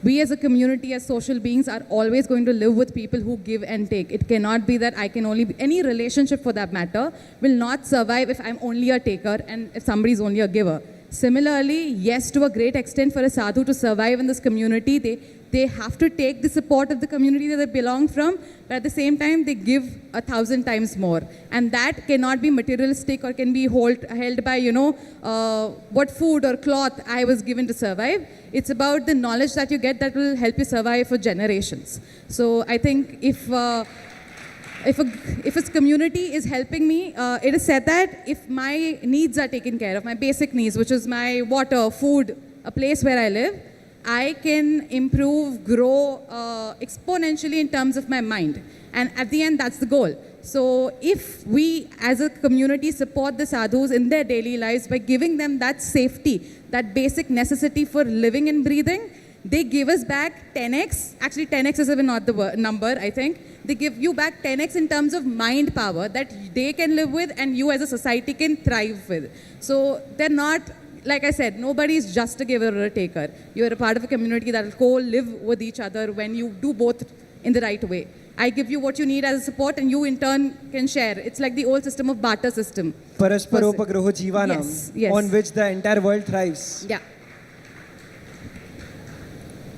We as a community, as social beings, are always going to live with people who give and take. It cannot be that I can only be, any relationship for that matter will not survive if I'm only a taker and if somebody's only a giver. Similarly, yes, to a great extent, for a sadhu to survive in this community, they have to take the support of the community that they belong from, but at the same time, they give 1,000 times more. And that cannot be materialistic or can be held by, what food or cloth I was given to survive. It's about the knowledge that you get that will help you survive for generations. So I think if a community is helping me, it is said that if my needs are taken care of, my basic needs, which is my water, food, a place where I live, I can improve, grow exponentially in terms of my mind. And at the end, that's the goal. So if we as a community support the sadhus in their daily lives by giving them that safety, that basic necessity for living and breathing, they give us back 10x. Actually, 10x is even not the number, I think. They give you back 10x in terms of mind power that they can live with and you as a society can thrive with. So they're not, like I said, nobody's just a giver or a taker. You're a part of a community that will co-live with each other when you do both in the right way. I give you what you need as a support and you in turn can share. It's like the old system of barter system. Parasparopagraho Jivanam, Yes, yes. on which the entire world thrives. Yeah.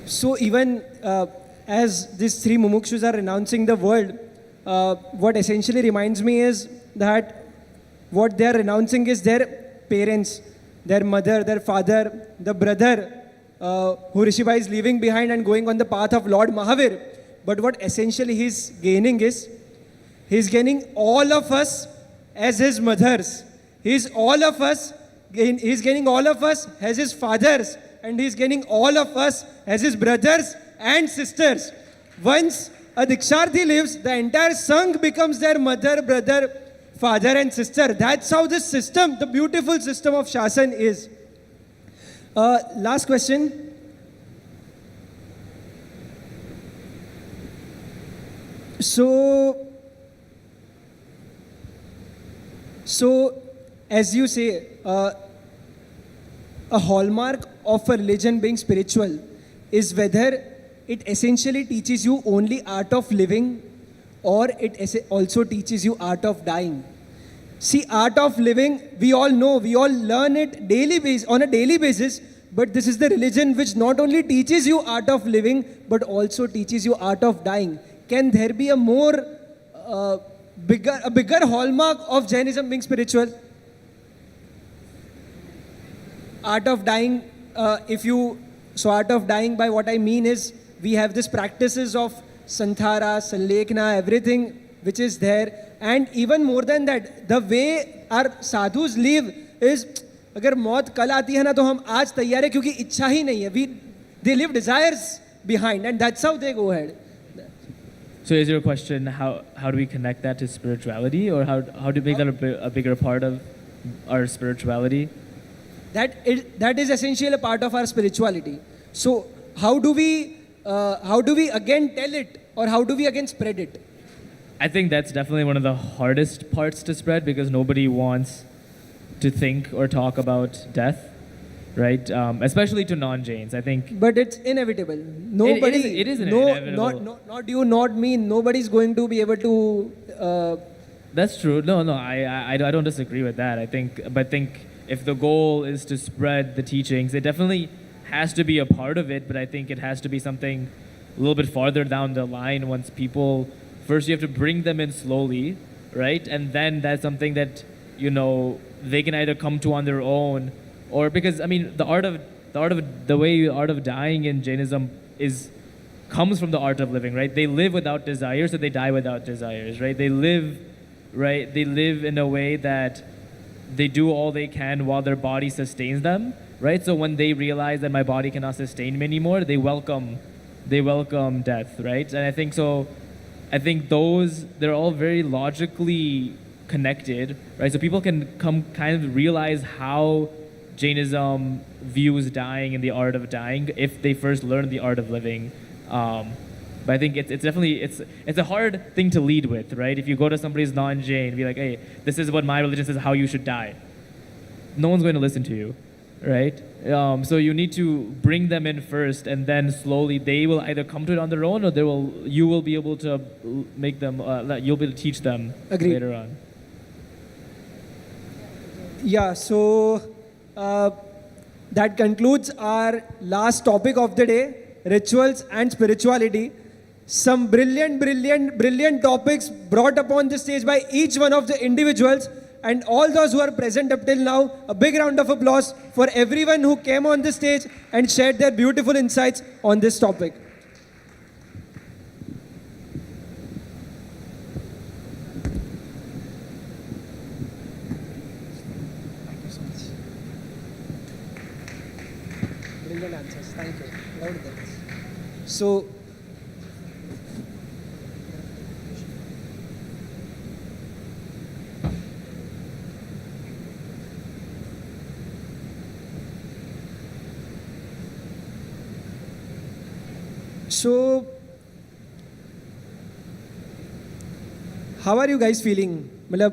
So even as these three mumukshus are renouncing the world, what essentially reminds me is that what they are renouncing is their parents, their mother, their father, the brother who Rishi Bhai is leaving behind and going on the path of Lord Mahavir. But what essentially he's gaining is, he's gaining all of us as his mothers. He's gaining all of us as his fathers. And he's gaining all of us as his brothers and sisters. Once a Diksharthi lives, the entire Sangh becomes their mother, brother, father and sister. That's how this system, the beautiful system of Shasan is. Last question. So as you say, a hallmark of a religion being spiritual is whether it essentially teaches you only art of living or it also teaches you art of dying. See, art of living, we all know, we all learn it on a daily basis, but this is the religion which not only teaches you art of living, but also teaches you art of dying. Can there be a bigger hallmark of Jainism being spiritual? Art of dying, art of dying, by what I mean is, we have these practices of Santhara, Sanlekhna, everything which is there. And even more than that, the way our sadhus live is, अगर मौत कल आती है ना तो हम आज तैयार है क्योंकि इच्छा ही नहीं है. They leave desires behind and that's how they go ahead. So is your question, how do we connect that to spirituality, or how do we make that a bigger part of our spirituality? That is essentially a part of our spirituality. So how do we again tell it, or how do we again spread it? I think that's definitely one of the hardest parts to spread, because nobody wants to think or talk about death, right? Especially to non-Jains, I think. But it's inevitable. Nobody. It is inevitable. Not you, not me. Nobody's going to be able to. That's true. No, I don't disagree with that. I think if the goal is to spread the teachings, it definitely has to be a part of it. But I think it has to be something a little bit farther down the line. Once people, first you have to bring them in slowly, right? And then that's something that, they can either come to on their own, or because the art of dying in Jainism comes from the art of living, right? They live without desires, so they die without desires, right? They live in a way that they do all they can while their body sustains them, right? So when they realize that my body cannot sustain me anymore, they welcome death, right? And I think they're all very logically connected, right? So people can come kind of realize how Jainism views dying and the art of dying if they first learn the art of living. But I think it's definitely a hard thing to lead with, right? If you go to somebody's non-Jain, be like, hey, this is what my religion says how you should die. No one's going to listen to you, right? So you need to bring them in first, and then slowly they will either come to it on their own, or you will be able to make them. You'll be able to teach them later on. Yeah. So that concludes our last topic of the day: rituals and spirituality. Some brilliant topics brought upon the stage by each one of the individuals. And all those who are present up till now, a big round of applause for everyone who came on the stage and shared their beautiful insights on this topic. Brilliant answers. Thank you. Loved them. So, So, how are you guys feeling? Matlab,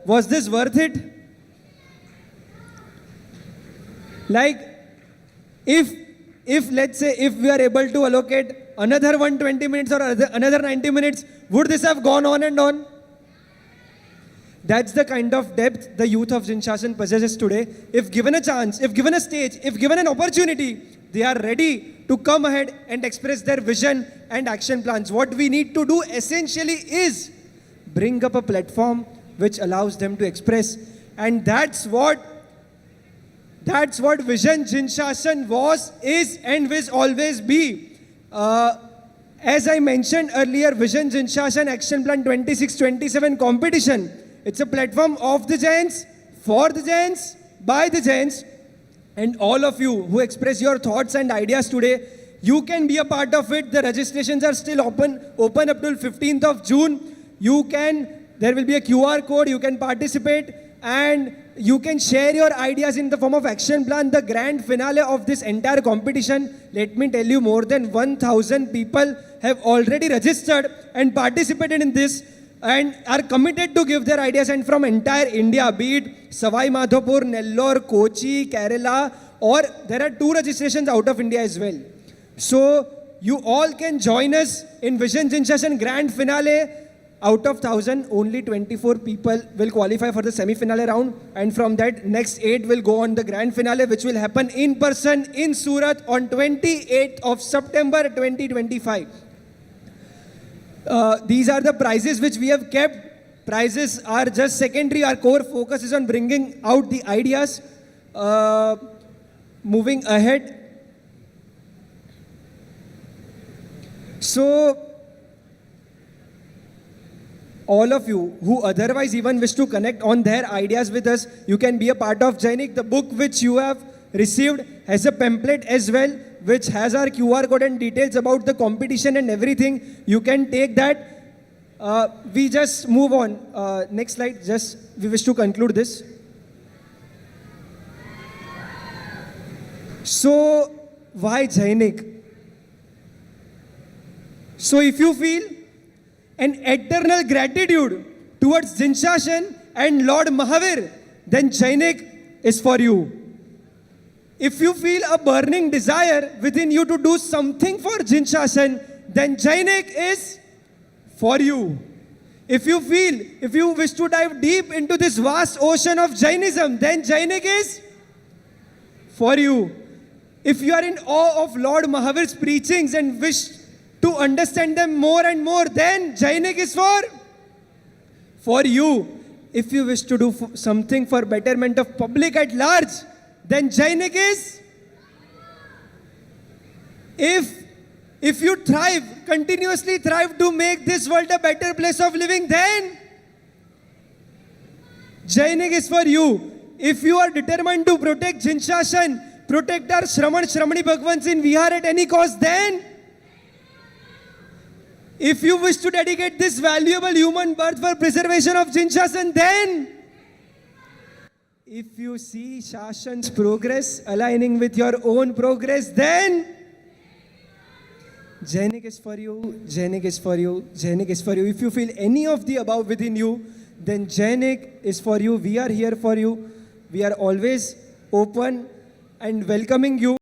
was this worth it? Like, if let's say, if we are able to allocate another 120 minutes or another 90 minutes, would this have gone on and on? That's the kind of depth the youth of Jinshasan possesses today. If given a chance, if given a stage, if given an opportunity, they are ready to come ahead and express their vision and action plans. What we need to do essentially is bring up a platform which allows them to express. And that's what Vision Jinshasan was, is, and will always be. As I mentioned earlier, Vision Jinshasan Action Plan 26-27 competition. It's a platform of the Jains, for the Jains, by the Jains. And all of you who express your thoughts and ideas today, you can be a part of it. The registrations are still open up till 15th of June. There will be a QR code, you can participate, and you can share your ideas in the form of action plan. The grand finale of this entire competition, let me tell you, more than 1,000 people have already registered and participated in this and are committed to give their ideas, and from entire India, be it Savai Madhopur, Nellore, Kochi, Kerala, or there are 2 registrations out of India as well. So you all can join us in Vision Jinshasan grand finale. Out of 1,000, only 24 people will qualify for the semi-finale round, and from that, next 8 will go on the grand finale, which will happen in person in Surat on 28th of September 2025. These are the prizes which we have kept. Prizes are just secondary. Our core focus is on bringing out the ideas. Moving ahead. So, all of you who otherwise even wish to connect on their ideas with us, you can be a part of Jainik. The book which you have received has a pamphlet as well, which has our QR code and details about the competition and everything. You can take that. We just move on. Next slide. Just we wish to conclude this. So, why Jainik? So, if you feel an eternal gratitude towards Jinshasan and Lord Mahavir, then Jainik is for you. If you feel a burning desire within you to do something for Jinshasan, then Jainik is for you. If you wish to dive deep into this vast ocean of Jainism, then Jainik is for you. If you are in awe of Lord Mahavir's preachings and wish to understand them more and more, then Jainik is for you. If you wish to do something for betterment of public at large, then Jainik is. If you continuously thrive to make this world a better place of living, then Jainik is for you. If you are determined to protect Jinshasan, protect our Shramani Bhagwans in Vihar at any cost, then if you wish to dedicate this valuable human birth for preservation of Jinshasan, then if you see Shasan's progress aligning with your own progress, then Jainik is for you, Jainik is for you, Jainik is for you. If you feel any of the above within you, then Jainik is for you. We are here for you. We are always open and welcoming you.